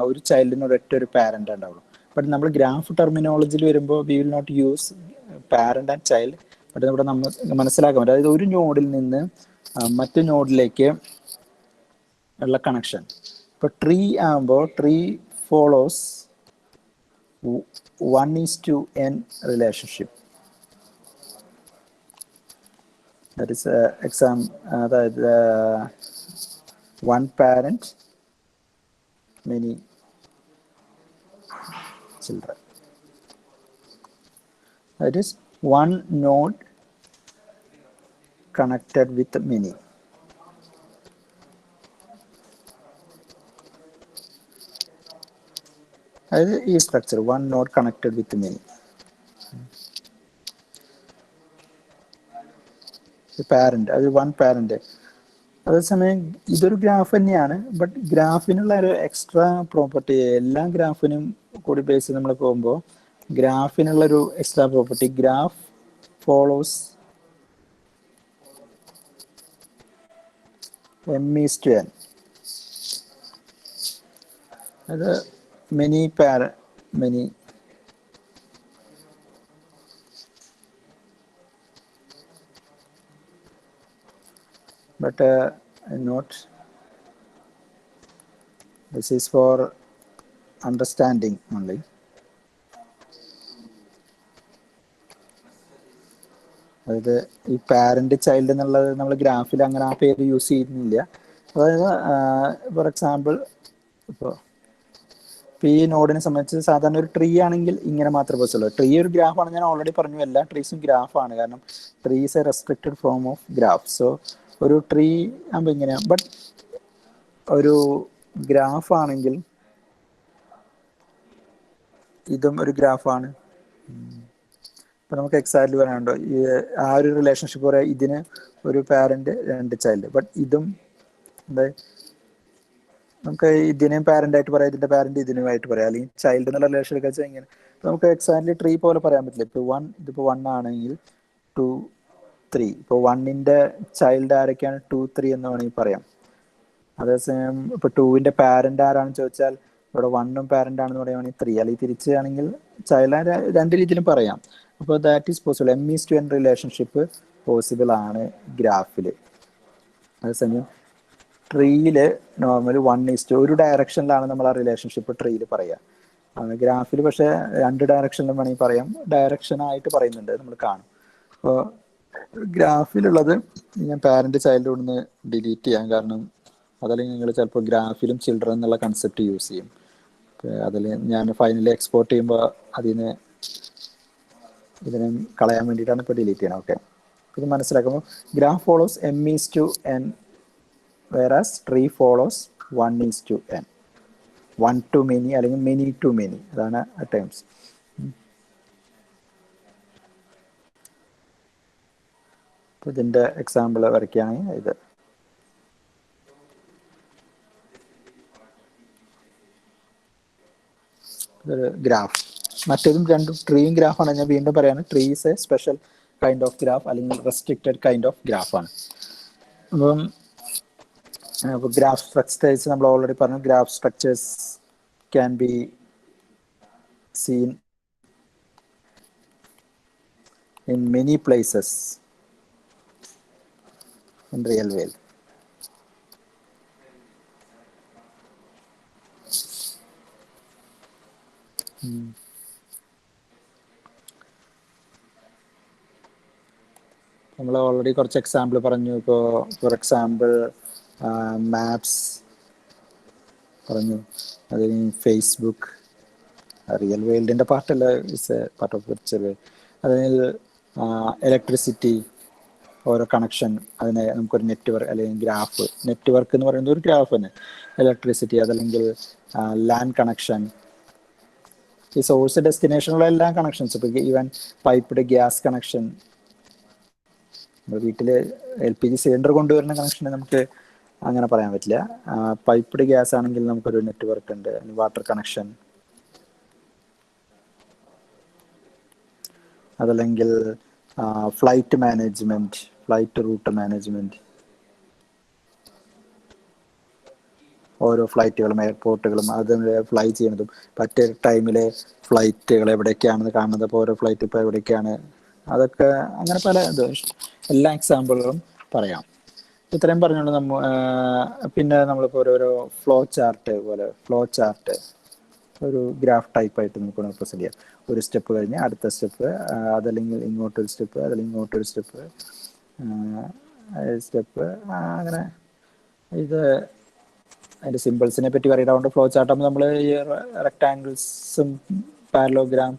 ഒരു ചൈൽഡിന് ഒരൊറ്റ ഒരു പാരന്റ് ഉണ്ടാവുള്ളൂ. ബട്ട് നമ്മൾ ഗ്രാഫ് ടെർമിനോളജിയിൽ വരുമ്പോൾ we will not use parent and child. But ഇവിടെ നമ്മൾ മനസ്സിലാക്കാൻ പറ്റും, അതായത് ഒരു നോഡിൽ നിന്ന് മറ്റു നോഡിലേക്ക് ഉള്ള കണക്ഷൻ. ഇപ്പോൾ ട്രീ ആകുമ്പോൾ tree follows 1:n relationship. That is അതായത് one parent many children. That is one node connected with many. അതായത് ഈ structure one node connected with many. Parent, അത് വൺ പാരന്റ്. അതേസമയം ഇതൊരു ഗ്രാഫ് തന്നെയാണ്, ബട്ട് ഗ്രാഫിനുള്ള ഒരു എക്സ്ട്രാ പ്രോപ്പർട്ടി, എല്ലാ ഗ്രാഫിനും കൂടി ബേസ് നമ്മൾ പോകുമ്പോൾ ഗ്രാഫിനുള്ളൊരു extra property, graph follows m:n. അത് many but not, this is for understanding only. അതായത് ഈ പാരന്റ് ചൈൽഡ് എന്നുള്ളത് നമ്മൾ ഗ്രാഫിൽ അങ്ങനെ ആ പേര് യൂസ് ചെയ്യുന്നില്ല. അതായത് ഫോർ എക്സാമ്പിൾ ഇപ്പോൾ ഈ നോഡിനെ സംബന്ധിച്ച് സാധാരണ ഒരു ട്രീ ആണെങ്കിൽ ഇങ്ങനെ മാത്രമേ പോസിബിൾ. ട്രീ ഒരു ഗ്രാഫാണ്, ഞാൻ ഓൾറെഡി പറഞ്ഞു, എല്ലാ ട്രീസും ഗ്രാഫാണ്. കാരണം tree is A restricted form of graph. So ഒരു ട്രീ ആകുമ്പോൾ ഇങ്ങനെയാണ്. ബട്ട് ഒരു ഗ്രാഫ് ആണെങ്കിൽ ഇതും ഒരു ഗ്രാഫാണ്. ഇപ്പം നമുക്ക് എക്സാക്ട്ലി പറയാനുണ്ടോ ആ ഒരു റിലേഷൻഷിപ്പ് പറയാം, ഇതിന് ഒരു പാരന്റ് രണ്ട് ചൈൽഡ്. ബട്ട് ഇതും എന്താ, നമുക്ക് ഇതിനെയും പാരന്റ് ആയിട്ട് പറയാം, ഇതിന്റെ പാരന്റ് ഇതിനുമായിട്ട് പറയാം, അല്ലെങ്കിൽ ചൈൽഡ് എന്നുള്ള റിലേഷൻ വെച്ചാൽ ഇങ്ങനെ. നമുക്ക് എക്സാക്ട്ലി ട്രീ പോലെ പറയാൻ പറ്റില്ല. ഇപ്പോൾ ഇതിപ്പോൾ 1 ആണെങ്കിൽ 2, 3. ഇപ്പോൾ 1ന്റെ ചൈൽഡ് ആരൊക്കെയാണ്? 2, 3 എന്ന് വേണമെങ്കിൽ പറയാം. അതേസമയം ഇപ്പോൾ 2ന്റെ പാരന്റ് ആരാണെന്ന് ചോദിച്ചാൽ ഇവിടെ 1ഉം പാരന്റ് ആണെന്ന് പറയുകയാണെങ്കിൽ 3, അല്ലെങ്കിൽ തിരിച്ചാണെങ്കിൽ ചൈൽഡ് രണ്ട് രീതിയിലും പറയാം. അപ്പോൾ that is possible. m:n relationship possible ആണ് ഗ്രാഫിൽ. അതേസമയം ട്രീയിൽ നോർമലി 1:, ഒരു ഡയറക്ഷനിലാണ് നമ്മൾ ആ റിലേഷൻഷിപ്പ് ട്രീയിൽ പറയുക. ഗ്രാഫിൽ പക്ഷേ രണ്ട് ഡയറക്ഷനിലും വേണമെങ്കിൽ പറയാം, ഡയറക്ഷനായിട്ട് പറയുന്നുണ്ട് നമ്മൾ കാണും. അപ്പോൾ ഗ്രാഫിലുള്ളത് ഞാൻ പാരന്റ് ചൈൽഡ്ഹുഡ് നിന്ന് ഡിലീറ്റ് ചെയ്യാം, കാരണം അതല്ലെങ്കിൽ നിങ്ങൾ ചിലപ്പോൾ ഗ്രാഫിലും ചിൽഡ്രൻ എന്നുള്ള കൺസെപ്റ്റ് യൂസ് ചെയ്യും. അതിൽ ഞാൻ ഫൈനലി എക്സ്പോർട്ട് ചെയ്യുമ്പോൾ അതിനെ ഇതിനെ കളയാൻ വേണ്ടിയിട്ടാണ് ഇപ്പോൾ ഡിലീറ്റ് ചെയ്യണം. ഓക്കെ, ഇത് മനസ്സിലാക്കുമ്പോൾ graph follows m:n, whereas tree follows 1:n, 1 to many അല്ലെങ്കിൽ many to many, അതാണ് ടേംസ്. അപ്പോൾ ഇതിൻ്റെ എക്സാമ്പിൾ വരയ്ക്കുകയാണെങ്കിൽ ഇത് ഇതൊരു ഗ്രാഫ്. മറ്റേതും രണ്ടും ട്രീയും ഗ്രാഫാണ്. ഞാൻ വീണ്ടും പറയാണ്, tree is a special kind of graph അല്ലെങ്കിൽ റെസ്ട്രിക്റ്റഡ് കൈൻഡ് ഓഫ് ഗ്രാഫാണ്. അപ്പം ഗ്രാഫ് സ്ട്രക്ചേഴ്സ് നമ്മൾ ഓൾറെഡി പറഞ്ഞു. Graph structures can be seen in many places in real world. നമ്മൾ ഓൾറെഡി കുറച്ച് എക്സാമ്പിൾ പറഞ്ഞു. ഇപ്പോൾ ഫോർ എക്സാമ്പിൾ മാപ്സ് പറഞ്ഞു, അതിന് ഫേസ്ബുക്ക് റിയൽ വേൾഡിൻ്റെ പാർട്ടല്ല, it's a part of virtual world. അതിൽ ഇലക്ട്രിസിറ്റി, ഓരോ കണക്ഷൻ, അതിനെ നമുക്കൊരു നെറ്റ്വർക്ക് അല്ലെങ്കിൽ ഗ്രാഫ്, നെറ്റ്വർക്ക് എന്ന് പറയുന്നത് ഒരു ഗ്രാഫ് തന്നെ. ഇലക്ട്രിസിറ്റി, അതല്ലെങ്കിൽ ലാൻഡ് കണക്ഷൻ, ഈ സോഴ്സ് ഡെസ്റ്റിനേഷനുള്ള എല്ലാ കണക്ഷൻസ്. ഇപ്പോൾ ഈവൻ പൈപ്പ്ഡ് ഗ്യാസ് കണക്ഷൻ, വീട്ടിൽ LPG സിലിണ്ടർ കൊണ്ടുവരുന്ന കണക്ഷനെ നമുക്ക് അങ്ങനെ പറയാൻ പറ്റില്ല. പൈപ്പ്ഡ് ഗ്യാസ് ആണെങ്കിൽ നമുക്കൊരു നെറ്റ്വർക്ക് ഉണ്ട്. വാട്ടർ കണക്ഷൻ, അതല്ലെങ്കിൽ flight management, flight route management, ഓരോ ഫ്ലൈറ്റുകളും എയർപോർട്ടുകളും അത് ഫ്ലൈ ചെയ്യുന്നതും മറ്റേ ടൈമിൽ ഫ്ലൈറ്റുകൾ എവിടേക്കാണെന്ന് കാണുന്നത്. അപ്പോൾ ഓരോ ഫ്ലൈറ്റ് ഇപ്പോൾ എവിടേക്കാണ്, അതൊക്കെ അങ്ങനെ പല എല്ലാ എക്സാമ്പിളുകളും പറയാം. ഇത്രയും പറഞ്ഞുകൊണ്ട് പിന്നെ നമ്മളിപ്പോൾ ഓരോരോ ഫ്ലോ ചാർട്ട് ഒരു ഗ്രാഫ് ടൈപ്പായിട്ട് നമുക്ക് റെപ്രസെൻറ്റ് ചെയ്യാം. ഒരു സ്റ്റെപ്പ് കഴിഞ്ഞ് അടുത്ത സ്റ്റെപ്പ്, അതല്ലെങ്കിൽ ഇങ്ങോട്ടൊരു സ്റ്റെപ്പ്, അതല്ലെങ്കിൽ ഇങ്ങോട്ടൊരു സ്റ്റെപ്പ്, അങ്ങനെ. ഇത് അതിൻ്റെ സിമ്പിൾസിനെ പറ്റി പറയുന്നതുകൊണ്ട് ഫ്ലോ ചാർട്ടാകുമ്പോൾ നമ്മൾ ഈ റെക്ടാങ്കിൾസും പാരലോഗ്രാം,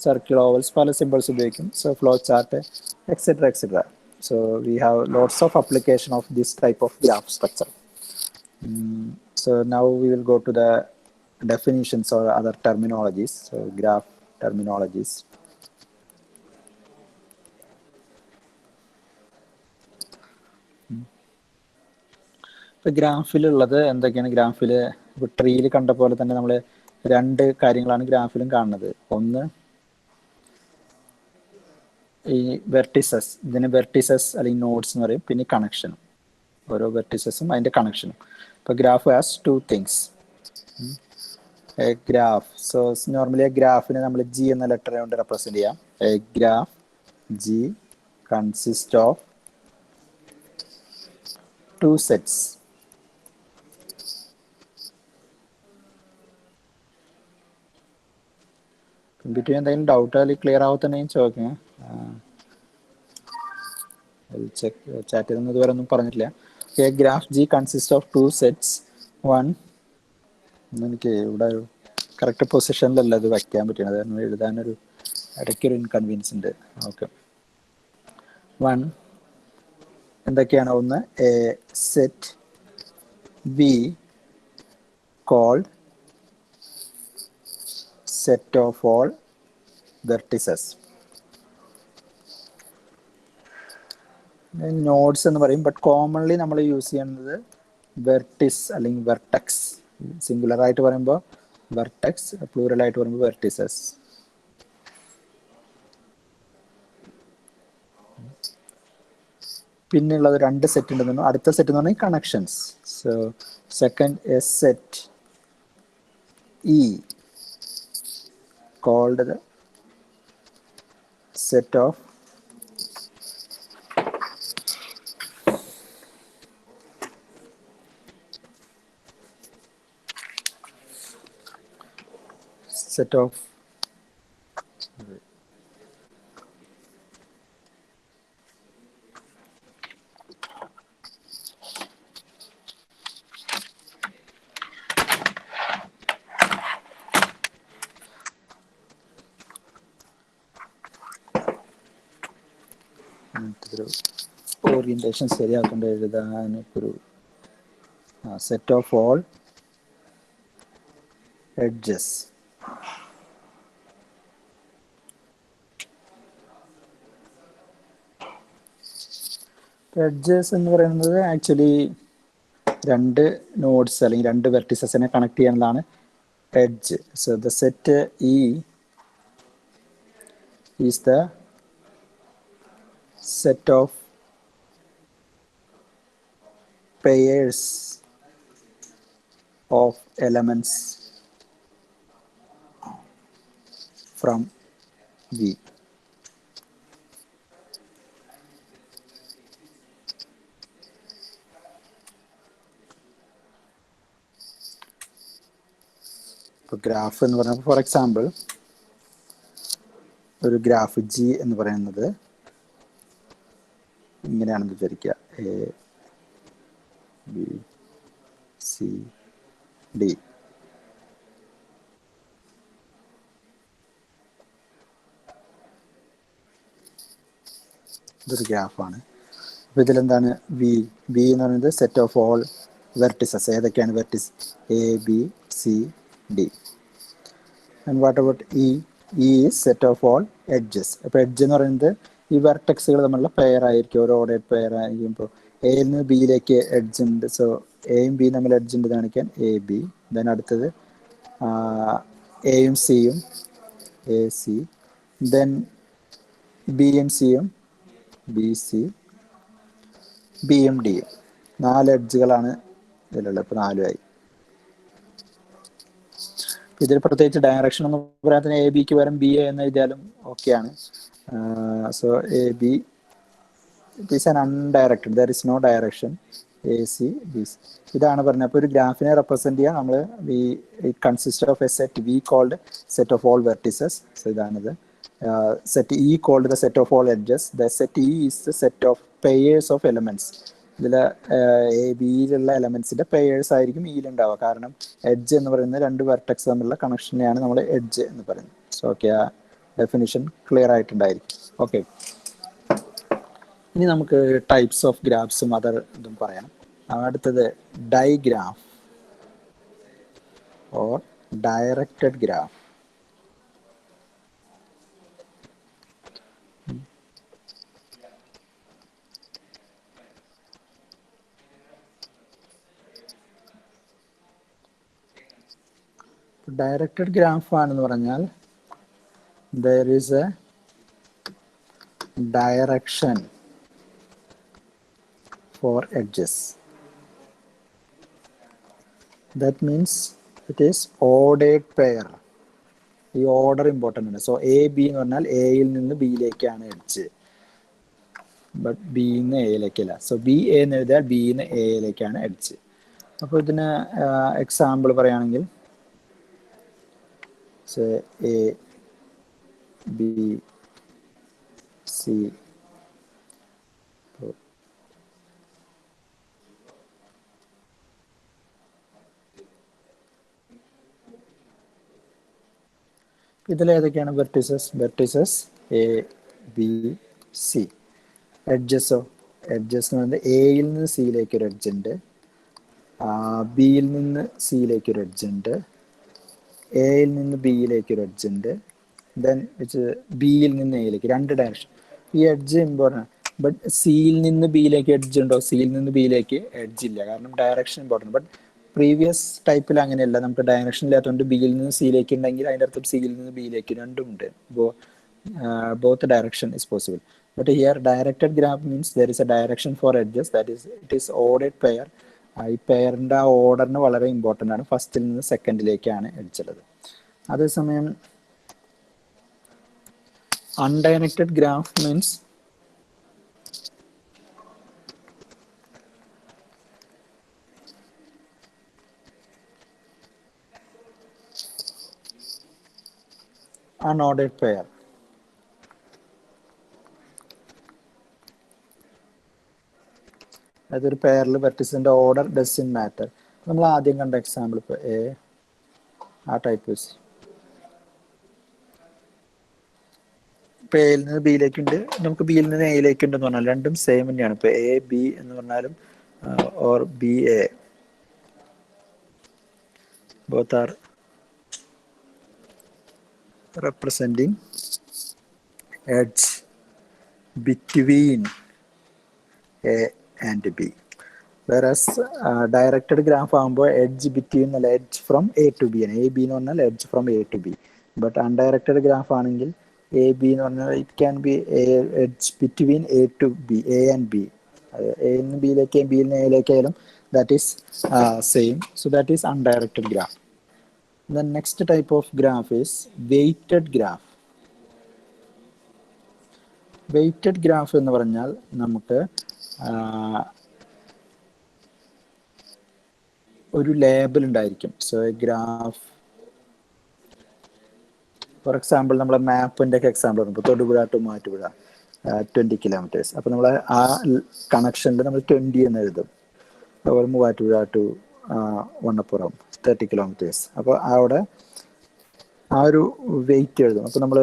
സർക്കിൾ, ഓവൽസ്, പല സിമ്പിൾസ് ഉപയോഗിക്കും. So flow chart etcetera. So we have lots of application of this type of graph structure. So now we will go to the definitions or other terminologies. So graph terminologies. ഇപ്പോൾ ഗ്രാഫിലുള്ളത് എന്തൊക്കെയാണ്? ഗ്രാഫിൽ ഇപ്പോൾ ട്രീയിൽ കണ്ട പോലെ തന്നെ നമ്മൾ രണ്ട് കാര്യങ്ങളാണ് ഗ്രാഫിലും കാണുന്നത്. ഒന്ന് ഈ വെർട്ടിസസ്, ഇതിന് വെർട്ടിസസ് അല്ലെങ്കിൽ നോഡ്സ് എന്ന് പറയും. പിന്നെ കണക്ഷനും, ഓരോ വെർട്ടിസസും അതിൻ്റെ കണക്ഷനും. ഇപ്പോൾ graph has two things. A graph, so normally A ഗ്രാഫിനെ നമ്മൾ G എന്ന ലെറ്റർ കൊണ്ട് റെപ്രസെൻറ്റ് ചെയ്യാം. A graph G consist of two sets. Between എന്തെങ്കിലും ഡൗട്ട് അല്ലെങ്കിൽ ക്ലിയർ ആവത്തുണ്ടെങ്കിൽ ചോദിക്കാം. ചാറ്റ് ചെയ്തൊന്നും ഇതുവരെ ഒന്നും പറഞ്ഞിട്ടില്ല. A graph G consist of two sets. One, എനിക്ക് ഇവിടെ ഒരു കറക്റ്റ് പൊസിഷനിലല്ല ഇത് വയ്ക്കാൻ പറ്റുന്നത്, കാരണം എഴുതാനൊരു ഇടയ്ക്കൊരു ഇൻകൺവീനിയൻസ് ഉണ്ട്. ഓക്കെ, വൺ എന്തൊക്കെയാണ്? ഒന്ന്, A set V called set of all vertices. Nodes എന്ന് പറയും, ബട്ട് കോമൺലി നമ്മൾ യൂസ് ചെയ്യുന്നത് വെർട്ടിസ് അല്ലെങ്കിൽ വെർട്ടക്സ്. സിംഗുലർ ആയിട്ട് പറയുമ്പോൾ വെർട്ടക്സ്, പ്ലൂറൽ ആയിട്ട് പറയുമ്പോൾ വെർട്ടിസസ്. പിന്നെയുള്ളത് രണ്ട് സെറ്റ് ഉണ്ടെന്നു. അടുത്ത സെറ്റ് എന്ന് പറഞ്ഞാൽ connections. So second A set E called the set of ഒരു ഓറിയന്റേഷൻ ശരിയാക്കേണ്ട എഴുതാൻ ഒരു set of all edges. Edges എന്ന് പറയുന്നത് ആക്ച്വലി രണ്ട് നോഡ്സ് അല്ലെങ്കിൽ രണ്ട് വെർട്ടിസസിനെ കണക്ട് ചെയ്യുന്നതാണ് edge. So the set E is the set of pairs of elements from V. ഇപ്പോൾ ഗ്രാഫ് എന്ന് പറയുന്നത് ഫോർ എക്സാമ്പിൾ ഒരു ഗ്രാഫ് ജി എന്ന് പറയുന്നത് ഇങ്ങനെയാണെന്ന് വിചാരിക്കുക. A B C D. ഇതൊരു ഗ്രാഫാണ്. അപ്പോൾ ഇതിലെന്താണ് വി എന്ന് പറയുന്നത് സെറ്റ് ഓഫ് ഓൾ വെർട്ടിസസ്. ഏതൊക്കെയാണ് Virtus? A B C D. And what about E? E is set of all edges. അപ്പോൾ എഡ്ജ് എന്ന് പറയുന്നത് ഈ വെർട്ടെക്സുകൾ തമ്മിലുള്ള പെയർ ആയിരിക്കും, ഒരു ഓർഡേഡ് പെയർ ആയിരിക്കും. ഇപ്പോൾ എയിൽ നിന്ന് ബിയിലേക്ക് എഡ്ജ് ഉണ്ട്. സോ എയും ബിയും തമ്മിൽ എഡ്ജ് ഉണ്ട് കാണിക്കാൻ എ ബി. ദെൻ അടുത്തത് എയും സിയും എ സി. ദെൻ ബിയും സിയും ബി സി, ബിയും ഡിയും. 4 എഡ്ജുകളാണ് ഇതിലുള്ളത്. ഇപ്പോൾ 4 ആയി. ഇതിൽ പ്രത്യേകിച്ച് ഡയറക്ഷൻ എന്ന് പറയാൻ എ ബിക്ക് പകരം ബി എ എന്ന് എഴുതിയാലും ഓക്കെയാണ്. So A B it is an undirected, there is no direction. A C B C ഇതാണ് പറഞ്ഞത്. അപ്പോൾ ഒരു ഗ്രാഫിനെ റെപ്രസെൻറ്റ് ചെയ്യാൻ നമ്മൾ it consist of a set V called set of all vertices. So ഇതാണിത്. Set E called the set of all edges. The set E is the set of pairs of elements. ഇതിൽ A ബിയിലുള്ള എലമെന്റ്സിന്റെ pairs ആയിരിക്കും ഇയിലുണ്ടാവുക. കാരണം edge എന്ന് പറയുന്നത് രണ്ട് വെർട്ടെക്സ് തമ്മിലുള്ള കണക്ഷനെയാണ് നമ്മൾ എഡ്ജ് എന്ന് പറയുന്നത്. സോ ഓക്കെ, ആ ഡെഫിനിഷൻ ക്ലിയർ ആയിട്ടുണ്ടായിരിക്കും. ഓക്കെ, ഇനി നമുക്ക് ടൈപ്സ് ഓഫ് ഗ്രാഫ്സും അതർ ഇതും പറയാം. അടുത്തത് digraph or directed graph. Directed graph ആണെന്ന് പറഞ്ഞാൽ there is a direction for edges. That means it is ordered pair. ഈ ഓർഡർ ഇമ്പോർട്ടൻ്റ് ആണ്. സോ എ ബി എന്ന് പറഞ്ഞാൽ എയിൽ നിന്ന് ബിയിലേക്കാണ് എഡ്ജ്, ബട്ട് ബിന്ന് എയിലേക്കല്ല. സോ ബി എ എന്ന് എഴുതിയാൽ ബിന്ന് എയിലേക്കാണ് എഡ്ജ്. അപ്പോൾ ഇതിന് എക്സാമ്പിൾ പറയുകയാണെങ്കിൽ എ ബി സി. ഇതിലേതൊക്കെയാണ് വെർട്ടിസസ്? A B C. എഡ്ജസോ? എഡ്ജസ് എന്ന് പറയുന്നത് എയിൽ നിന്ന് സിയിലേക്ക് ഒരു എഡ്ജ് ഉണ്ട്, ബിയിൽ നിന്ന് സിയിലേക്ക് ഒരു എഡ്ജ് ഉണ്ട്, എയിൽ നിന്ന് ബിയിലേക്ക് ഒരു എഡ്ജ് ഉണ്ട്, ദെൻ ബിയിൽ നിന്ന് എയിലേക്ക്. 2 ഡയറക്ഷൻ. ഈ എഡ്ജ് ഇമ്പോർട്ടൻ്റ്. ബട്ട് സിയിൽ നിന്ന് ബിയിലേക്ക് എഡ്ജ് ഉണ്ടോ? സിയിൽ നിന്ന് ബിയിലേക്ക് എഡ്ജ് ഇല്ല, കാരണം ഡയറക്ഷൻ ഇമ്പോർട്ടൻ്റ്. ബട്ട് പ്രീവിയസ് ടൈപ്പിൽ അങ്ങനെയല്ല. നമുക്ക് ഡയറക്ഷൻ ഇല്ലാത്തതുകൊണ്ട് ബിയിൽ നിന്ന് സിയിലേക്ക് ഉണ്ടെങ്കിൽ അതിൻ്റെ അർത്ഥം സിയിൽ നിന്ന് ബിയിലേക്ക് രണ്ടും ഉണ്ട്. both direction is possible. But here directed graph means there is a direction for edges, that is it is ordered pair. ഈ പെയറിൻ്റെ ആ ഓർഡറിന് വളരെ ഇമ്പോർട്ടൻ്റ് ആണ്. ഫസ്റ്റിൽ നിന്ന് സെക്കൻഡിലേക്കാണ് എഡ്ജ് ഉള്ളത്. അതേസമയം undirected graph means unordered pair. അതൊരു പെയറിൽ വെർട്ടിസിന്റെ ഓർഡർ ഡസൻ മാറ്റർ. നമ്മൾ ആദ്യം കണ്ട എക്സാമ്പിൾ ഇപ്പോൾ ആ ടൈപ്പ് ഇപ്പൊ എയിൽ നിന്ന് ബിയിലേക്ക് ഉണ്ട്, നമുക്ക് ബിയിൽ നിന്ന് എയിലേക്ക് ഉണ്ടെന്ന് പറഞ്ഞാൽ രണ്ടും സെയിം തന്നെയാണ്. ഇപ്പൊ എ ബി എന്ന് പറഞ്ഞാലും or B A, both are representing edge between A and B. Whereas directed graph ആകുമ്പോൾ എഡ്ജ് ബിറ്റ്വീൻ അല്ല, edge from A to B ആണ്. എ ബി എന്ന് പറഞ്ഞാൽ edge from A to B. But undirected graph ആണെങ്കിൽ A B എന്ന് പറഞ്ഞാൽ it can be edge between A to B, A and B. എയിൽ നിന്ന് ബിയിലേക്ക്, ബിയിൽ നിന്ന് എയിലേക്ക് ആയാലും that is same. So that is undirected graph. The next type of graph is weighted graph. Weighted graph എന്ന് പറഞ്ഞാൽ നമുക്ക് ഒരു ലേബൽ ഉണ്ടായിരിക്കും. സോ ഗ്രാഫ്, ഫോർ എക്സാമ്പിൾ നമ്മളെ മാപ്പിൻ്റെ ഒക്കെ എക്സാമ്പിൾ പറയുമ്പോൾ തൊടുപുഴ ടു മാറ്റുപുഴ 20 കിലോമീറ്റേഴ്സ്. അപ്പോൾ നമ്മൾ ആ കണക്ഷനിൽ നമ്മൾ 20 എന്ന് എഴുതും. അതുപോലെ മൂവാറ്റുപുഴ ടു വണ്ണപ്പുറം 30 കിലോമീറ്റേഴ്സ്. അപ്പോൾ അവിടെ ആ ഒരു വെയിറ്റ് എഴുതും. അപ്പോൾ നമ്മൾ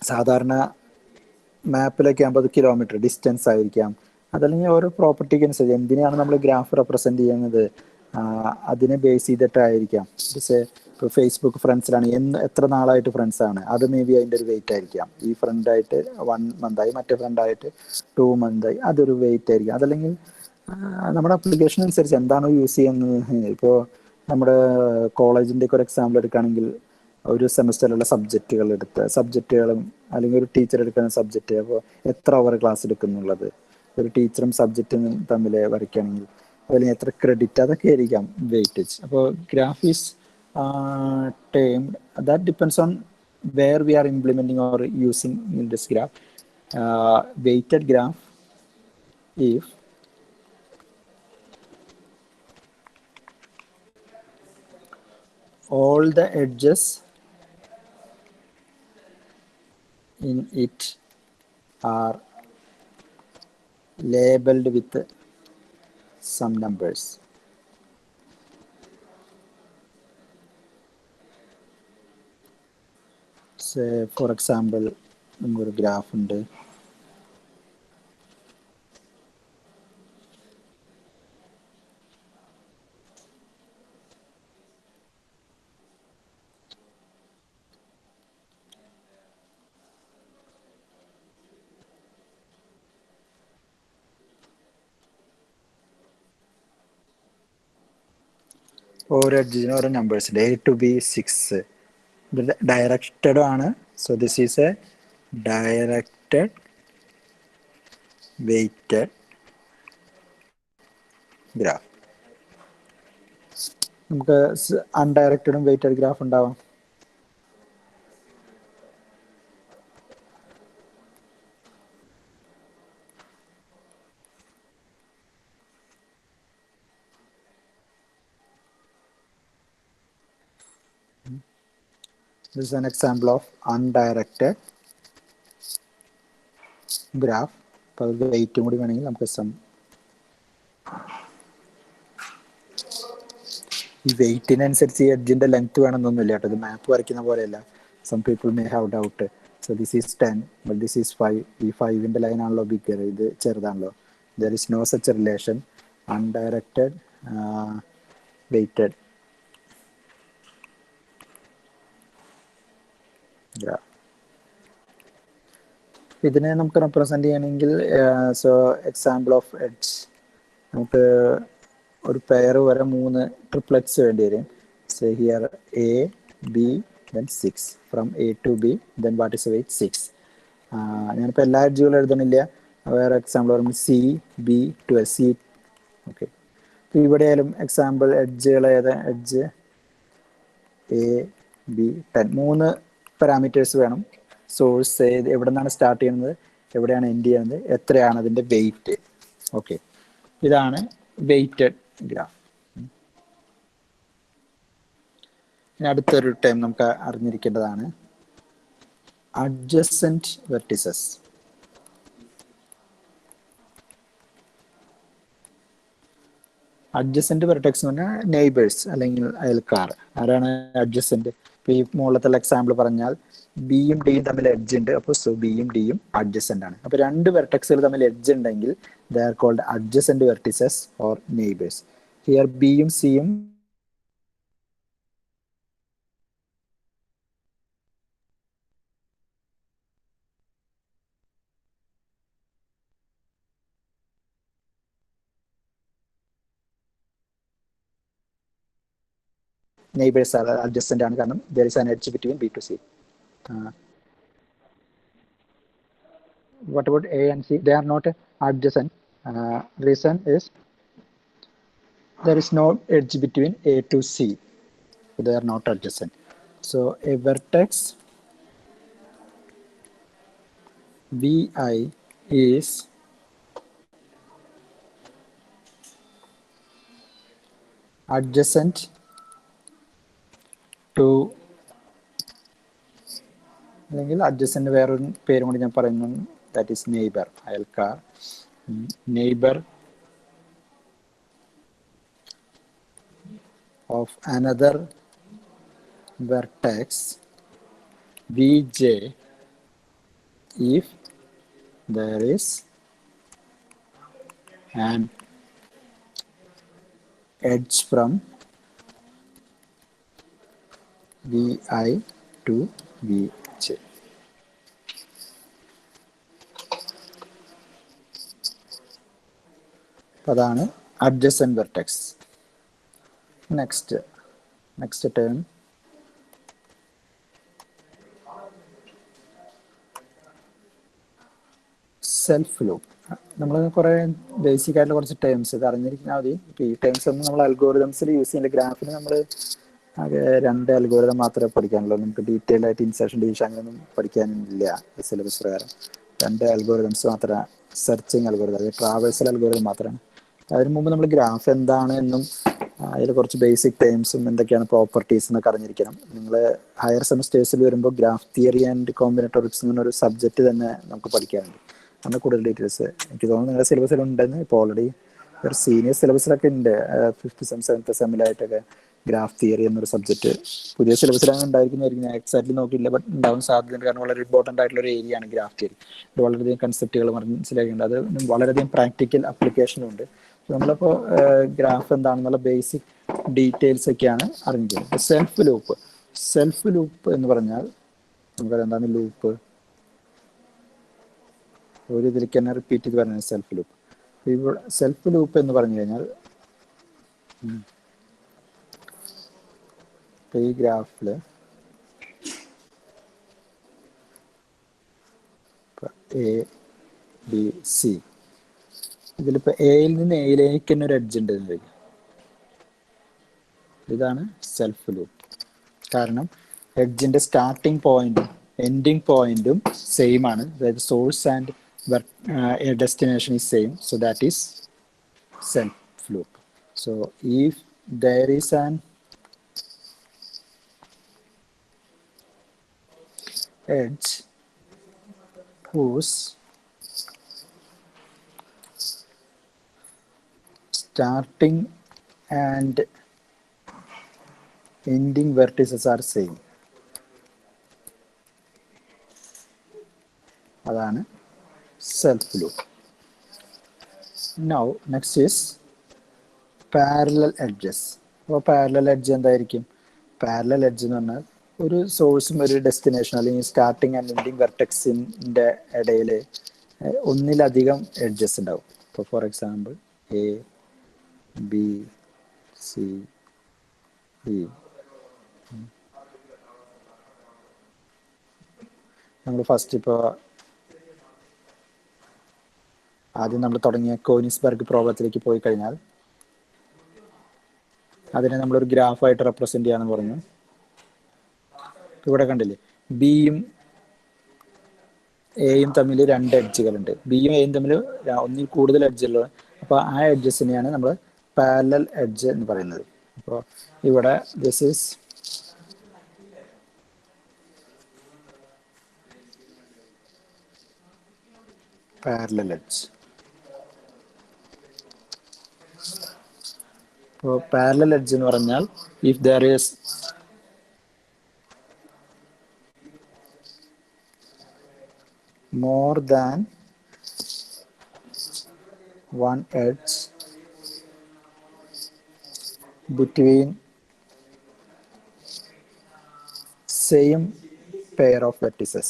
സാധാരണ മാപ്പിലൊക്കെ ആകുമ്പോൾ അത് കിലോമീറ്റർ ഡിസ്റ്റൻസ് ആയിരിക്കാം, അതല്ലെങ്കിൽ ഓരോ പ്രോപ്പർട്ടിക്ക് അനുസരിച്ച് എന്തിനാണ് നമ്മൾ ഗ്രാഫ് റെപ്രസെൻറ്റ് ചെയ്യുന്നത് അതിനെ ബേസ് ചെയ്തിട്ടായിരിക്കാം. ഇപ്പോൾ ഫേസ്ബുക്ക് ഫ്രണ്ട്സിലാണ് എത്ര നാളായിട്ട് ഫ്രണ്ട്സാണ്, അത് മേ ബി അതിൻ്റെ ഒരു വെയിറ്റ് ആയിരിക്കാം. ഈ ഫ്രണ്ടായിട്ട് 1 മന്തായി, മറ്റേ ഫ്രണ്ടായിട്ട് 2 മന്തായി, അതൊരു വെയിറ്റ് ആയിരിക്കും. അതല്ലെങ്കിൽ നമ്മുടെ അപ്ലിക്കേഷൻ അനുസരിച്ച് എന്താണോ യൂസ് ചെയ്യുന്നത്. ഇപ്പോൾ നമ്മുടെ കോളേജിൻ്റെ ഒക്കെ ഒരു എക്സാമ്പിൾ എടുക്കുകയാണെങ്കിൽ ഒരു സെമസ്റ്ററിലുള്ള സബ്ജക്റ്റുകളും അല്ലെങ്കിൽ ഒരു ടീച്ചർ എടുക്കുന്ന സബ്ജക്റ്റ്, അപ്പോൾ എത്ര അവർ ക്ലാസ് എടുക്കുന്നുള്ളത്, ഒരു ടീച്ചറും സബ്ജക്റ്റും തമ്മിൽ വരയ്ക്കുകയാണെങ്കിൽ അല്ലെങ്കിൽ എത്ര ക്രെഡിറ്റ്, അതൊക്കെ ആയിരിക്കാം വെയിറ്റേജ്. അപ്പോൾ graph is termed, that depends on where we are implementing or using in this graph. Weighted graph if all the edges in it are labeled with some numbers. Say for example, നമുക്കൊരു graph ഉണ്ട്. ഓരോ എഡ്ജിനും ഓരോ numbers ഉണ്ട്. A to B 6. ഇത് directed ആണ്. So this is A directed weighted graph. നമുക്ക് അൺഡയറക്റ്റഡും weighted graph ഉണ്ടാവാം. This is an example of undirected graph. അപ്പോൾ അത് വെയിറ്റും കൂടി വേണമെങ്കിൽ നമുക്ക് ഈ വെയിറ്റിനനുസരിച്ച് ഈ എഡ്ജിൻ്റെ ലെങ്ത് വേണമെന്നൊന്നുമില്ല കേട്ടോ. ഇത് മാപ്പ് വരയ്ക്കുന്ന പോലെയല്ല. Some people may have doubt. So this is 10 but this is 5. ഈ 5ൻ്റെ ലൈനാണല്ലോ ബിഗർ, ഇത് ചെറുതാണല്ലോ. There is no such relation. Undirected weighted graph. ഇതിനെ നമുക്ക് റെപ്രസെൻ്റ് ചെയ്യണമെങ്കിൽ സോ എക്സാമ്പിൾ ഓഫ് എഡ്ജ്, നമുക്ക് ഒരു പെയർ വരെ 3 ട്രിപ്ലെറ്റ്സ് വേണ്ടി വരും. So here A, B, then 6. From A to B, then what is weight 6. ഞാനിപ്പോൾ എല്ലാ എഡ്ജുകളും എഴുതണില്ല. വേറെ എക്സാമ്പിൾ പറയുമ്പോൾ C, B to C. Okay, ഇപ്പോൾ ഇവിടെ ആയാലും എക്സാമ്പിൾ എഡ്ജുകൾ ഏതാ, എഡ്ജ് A, B, 10. 3 പാരാമീറ്റേഴ്സ് വേണം. സോഴ്സ് എവിടെ നിന്നാണ് സ്റ്റാർട്ട് ചെയ്യുന്നത്, എവിടെയാണ് എൻഡ് ചെയ്യുന്നത്, എത്രയാണ് അതിൻ്റെ വെയിറ്റ്. ഓക്കെ, ഇതാണ് വെയിറ്റഡ് ഗ്രാഫ്. ഇനി അടുത്തൊരു ടൈം നമുക്ക് അറിഞ്ഞിരിക്കേണ്ടതാണ് അഡ്ജസൻറ്റ് വെർട്ടിസസ്. അഡ്ജസൻറ്റ് വെർട്ടെക്സ് എന്ന് പറഞ്ഞാൽ നെയ്ബേഴ്സ് അല്ലെങ്കിൽ അയൽക്കാർ. ആരാണ് അഡ്ജസൻറ്റ്? ഇപ്പോൾ ഈ മുകളിലത്തെ എക്സാമ്പിൾ പറഞ്ഞാൽ ബിയും ഡിയും തമ്മിൽ എഡ്ജ് ഉണ്ട്. അപ്പോൾ സോ ബിയും ഡിയും അഡ്ജസെന്റ് ആണ്. അപ്പോൾ രണ്ട് വെർട്ടെക്സുകൾ തമ്മിൽ എഡ്ജ് ഉണ്ടെങ്കിൽ they are called adjacent vertices or neighbours. Here ബിയും സിയും നെയ്ബേഴ്സ് ആണ്, അഡ്ജസെന്റ് ആണ്, കാരണം there is an edge between B to C. What about A and C? They are not adjacent. Reason is there is no edge between A to C. So they are not adjacent. So a vertex VI is adjacent to, അല്ലെങ്കിൽ adjacent വേറൊരു പേരും കൂടി ഞാൻ പറയുന്നു, that is neighbour, അയൽക്കാർ. Neighbour of another vertex Vj if there is an edge from Vi to Vj. അതാണ് adjacent vertex. Next term, self loop. നമ്മൾ കുറേ ബേസിക് ആയിട്ടുള്ള കുറച്ച് ടേംസ് ഇത് അറിഞ്ഞിരിക്കുന്ന മതി. ഈ ടേംസ് ഒന്നും നമ്മൾ അൽഗോരിതംസിൽ യൂസ് ചെയ്യുന്നില്ല. ഗ്രാഫിന് നമ്മൾ ആകെ 2 അൽഗോരിതം മാത്രമേ പഠിക്കാനുള്ളൂ. നമുക്ക് ഡീറ്റെയിൽ ആയിട്ട് ഇൻസെർഷൻ ഡിലീഷൻ അങ്ങനെയൊന്നും പഠിക്കാനില്ല സിലബസ് പ്രകാരം. 2 അൽഗോരിതംസ് മാത്രമേ, സെർച്ചിങ് അൽഗോരിതം, അത് ട്രാവേഴ്സൽ അൽഗോരിതം മാത്രമാണ്. അതിന് മുമ്പ് നമ്മൾ ഗ്രാഫ് എന്താണ് എന്നും അതിൽ കുറച്ച് ബേസിക് ടേംസും എന്തൊക്കെയാണ് പ്രോപ്പർട്ടീസ് എന്നൊക്കെ അറിഞ്ഞിരിക്കണം. നിങ്ങൾ ഹയർ സെമസ്റ്റേഴ്സിൽ വരുമ്പോൾ ഗ്രാഫ് തിയറി ആൻഡ് കോമ്പിനേറ്റോറിക്സ് എന്നൊരു സബ്ജക്റ്റ് തന്നെ നമുക്ക് പഠിക്കാനുണ്ട്. അങ്ങനെ കൂടുതൽ ഡീറ്റെയിൽസ് എനിക്ക് തോന്നുന്നു നിങ്ങളുടെ സിലബസിൽ ഉണ്ടെന്ന്. ഇപ്പോൾ ഓൾറെഡി ഒരു സീനിയർ സിലബസിലൊക്കെ ഉണ്ട്, 5th സെം 7th സെമ്മിലായിട്ടൊക്കെ ഗ്രാഫ് തിയറി എന്നൊരു സബ്ജക്റ്റ് പുതിയ സിലബസിലാണ് ഉണ്ടായിരിക്കുന്നതായിരിക്കും. ഞാൻ എക്സാക്ട്ലി നോക്കിയില്ല, ബട്ട് ഉണ്ടാവാൻ സാധ്യതയുണ്ട്. കാരണം വളരെ ഇമ്പോർട്ടൻ്റ് ആയിട്ടുള്ള ഒരു ഏരിയ ആണ് ഗ്രാഫ് തിയറി. ഇത് വളരെയധികം കൺസെപ്റ്റുകൾ മനസ്സിലാക്കിയിട്ടുണ്ട്, അത് വളരെയധികം പ്രാക്ടിക്കൽ അപ്ലിക്കേഷനും ഉണ്ട്. നമ്മളിപ്പോൾ ഗ്രാഫ് എന്താണെന്നുള്ള ബേസിക് ഡീറ്റെയിൽസ് ഒക്കെയാണ് അറിഞ്ഞിരിക്കുന്നത്. സെൽഫ് ലൂപ്പ് എന്ന് പറഞ്ഞാൽ നമുക്കറിയാം എന്താണ് ലൂപ്പ്. ഒരു ഇതിലേക്ക് തന്നെ റിപ്പീറ്റ് ചെയ്ത് പറഞ്ഞാൽ സെൽഫ് ലൂപ്പ്. ഇവിടെ സെൽഫ് ലൂപ്പ് എന്ന് പറഞ്ഞു കഴിഞ്ഞാൽ ഈ ഗ്രാഫിൽ എ ബി സി, ഇതിലിപ്പോൾ എയിൽ നിന്ന് എയിലേക്ക് തന്നെ ഒരു എഡ്ജ് ഉണ്ട് എന്ന് വയ്ക്കുക. ഇതാണ് സെൽഫ് ലൂപ്പ്. കാരണം എഡ്ജിന്റെ സ്റ്റാർട്ടിങ് പോയിന്റും എൻഡിങ് പോയിന്റും സെയിം ആണ്. അതായത് source and destination is same. So that is self loop. So if there is an edge whose starting and ending vertices are same, അതാണ് self loop. Now next is parallel edges. അപ്പോൾ parallel edge എന്തായിരിക്കും? Parallel edge എന്ന് പറഞ്ഞാൽ ഒരു സോഴ്സും ഒരു destination അല്ലെങ്കിൽ starting and ending വെർട്ടെക്സിൻ്റെ ഇടയിൽ ഒന്നിലധികം എഡ്ജസ് ഉണ്ടാവും. ഇപ്പോൾ for example A B C E. നമ്മൾ ഫസ്റ്റ് ഇപ്പോൾ ആദ്യം നമ്മൾ തുടങ്ങിയ കോനിസ്ബർഗ് പ്രോബ്ലത്തിലേക്ക് പോയി കഴിഞ്ഞാൽ അതിനെ നമ്മളൊരു ഗ്രാഫായിട്ട് റെപ്രസെന്റ് ചെയ്യാന്ന് പറഞ്ഞു. ഇവിടെ കണ്ടില്ലേ, ബിയും എയും തമ്മിൽ 2 എഡ്ജുകളുണ്ട്. ബിയും എയും തമ്മിൽ ഒന്നിൽ കൂടുതൽ എഡ്ജുള്ളത്. അപ്പോൾ ആ എഡ്ജസിനെയാണ് നമ്മൾ പാരലൽ എഡ്ജ് എന്ന് പറയുന്നത്. അപ്പോൾ ഇവിടെ ദിസ് ഈസ് പാരലൽ എഡ്ജ്. അപ്പോൾ പാരലൽ എഡ്ജ് എന്ന് പറഞ്ഞാൽ if there is more than one edge between same pair of vertices.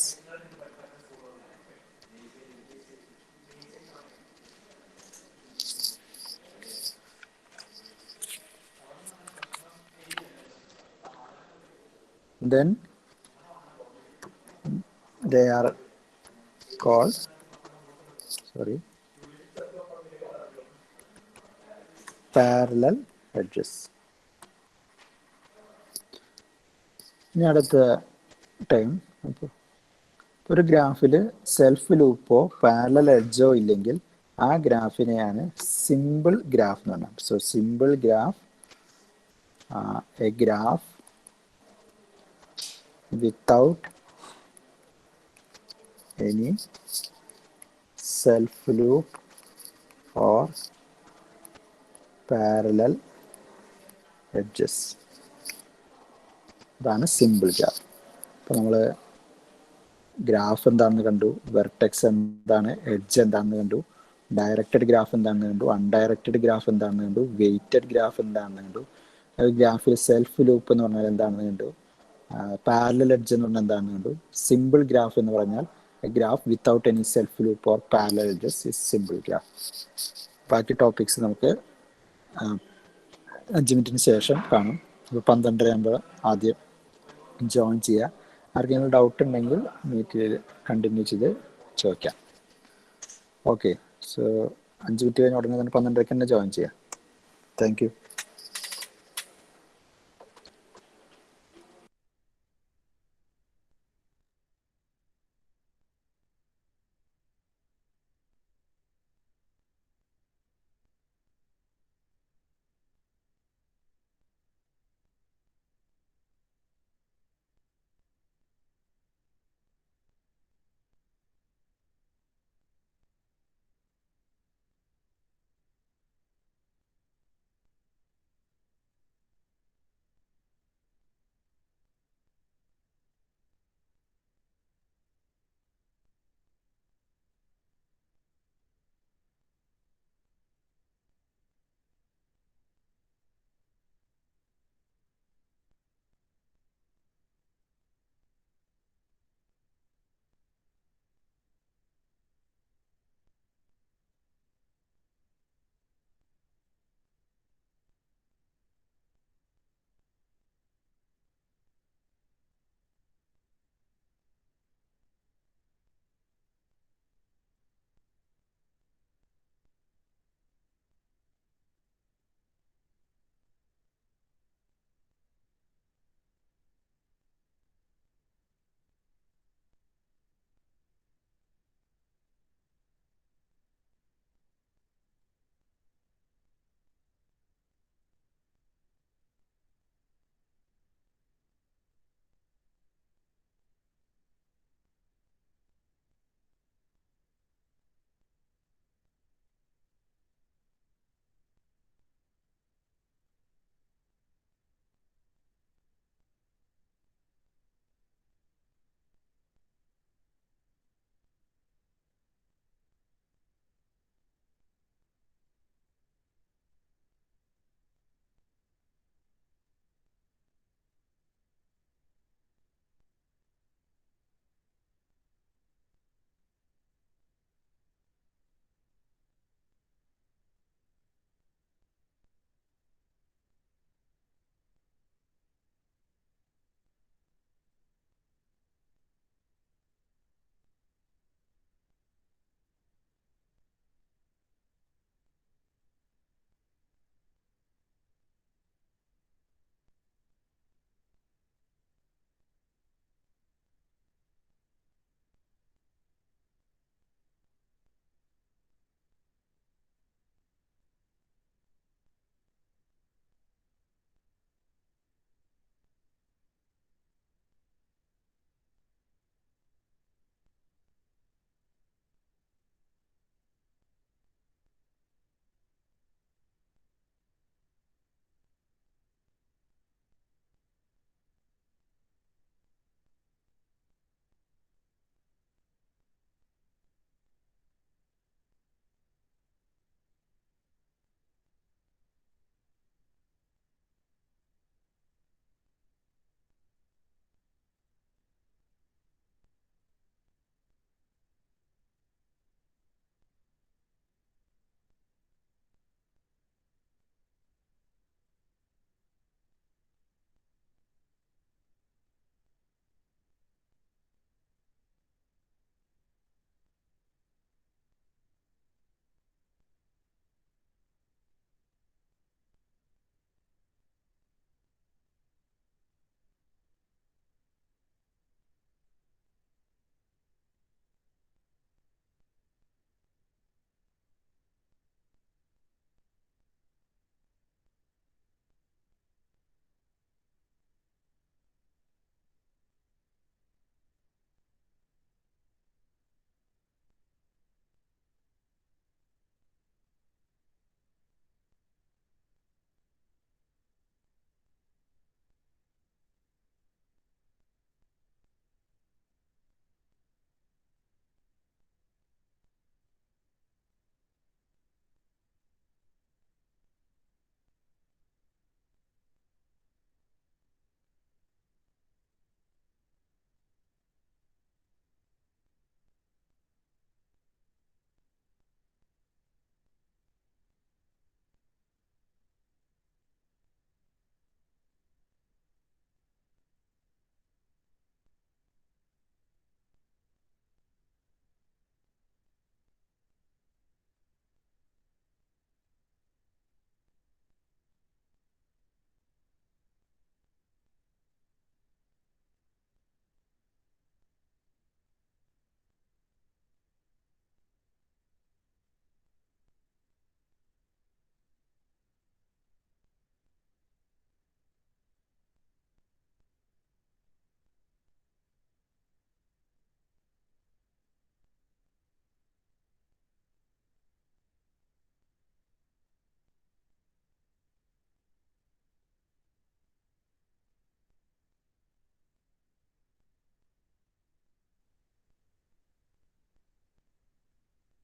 Then they are called parallel edges. ഇനി അടുത്ത ടൈം, ഒരു ഗ്രാഫിൽ സെൽഫ് ലൂപ്പോ പാരലൽ എഡ്ജോ ഇല്ലെങ്കിൽ ആ ഗ്രാഫിനെയാണ് സിമ്പിൾ ഗ്രാഫ് എന്ന് പറഞ്ഞത്. So simple graph, A graph without any self loop or parallel edges. ഇതാണ് simple graph. അപ്പോൾ നമ്മൾ ഗ്രാഫ് എന്താണെന്ന് കണ്ടു, വെർട്ടെക്സ് എന്താണ്, എഡ്ജ് എന്താണെന്ന് കണ്ടു, ഡയറക്റ്റഡ് ഗ്രാഫ് എന്താണെന്ന് കണ്ടു, അൺഡയറക്റ്റഡ് ഗ്രാഫ് എന്താണെന്ന് കണ്ടു, വെയ്റ്റഡ് ഗ്രാഫ് എന്താണെന്ന് കണ്ടു, ഗ്രാഫിൽ സെൽഫ് ലൂപ്പ് എന്ന് പറഞ്ഞാൽ എന്താണെന്ന് കണ്ടു, പാരലൽ എഡ്ജ് എന്ന് പറഞ്ഞാൽ എന്താണെന്ന് കണ്ടു. സിമ്പിൾ ഗ്രാഫ് എന്ന് പറഞ്ഞാൽ A graph without any self loop or parallel edges is simple graph. ബാക്കി ടോപ്പിക്സ് നമുക്ക് 5 മിനിറ്റിന് ശേഷം കാണും. അപ്പോൾ 12:30 ആകുമ്പോൾ ആദ്യം ജോയിൻ ചെയ്യുക. ആർക്കെങ്കിലും ഡൗട്ട് ഉണ്ടെങ്കിൽ മീറ്റിൽ കണ്ടിന്യൂ ചെയ്ത് ചോദിക്കാം. ഓക്കെ, സോ 5 മിനിറ്റ് കഴിഞ്ഞ ഉടനെ തന്നെ 12:30 തന്നെ ജോയിൻ ചെയ്യാം. Thank you.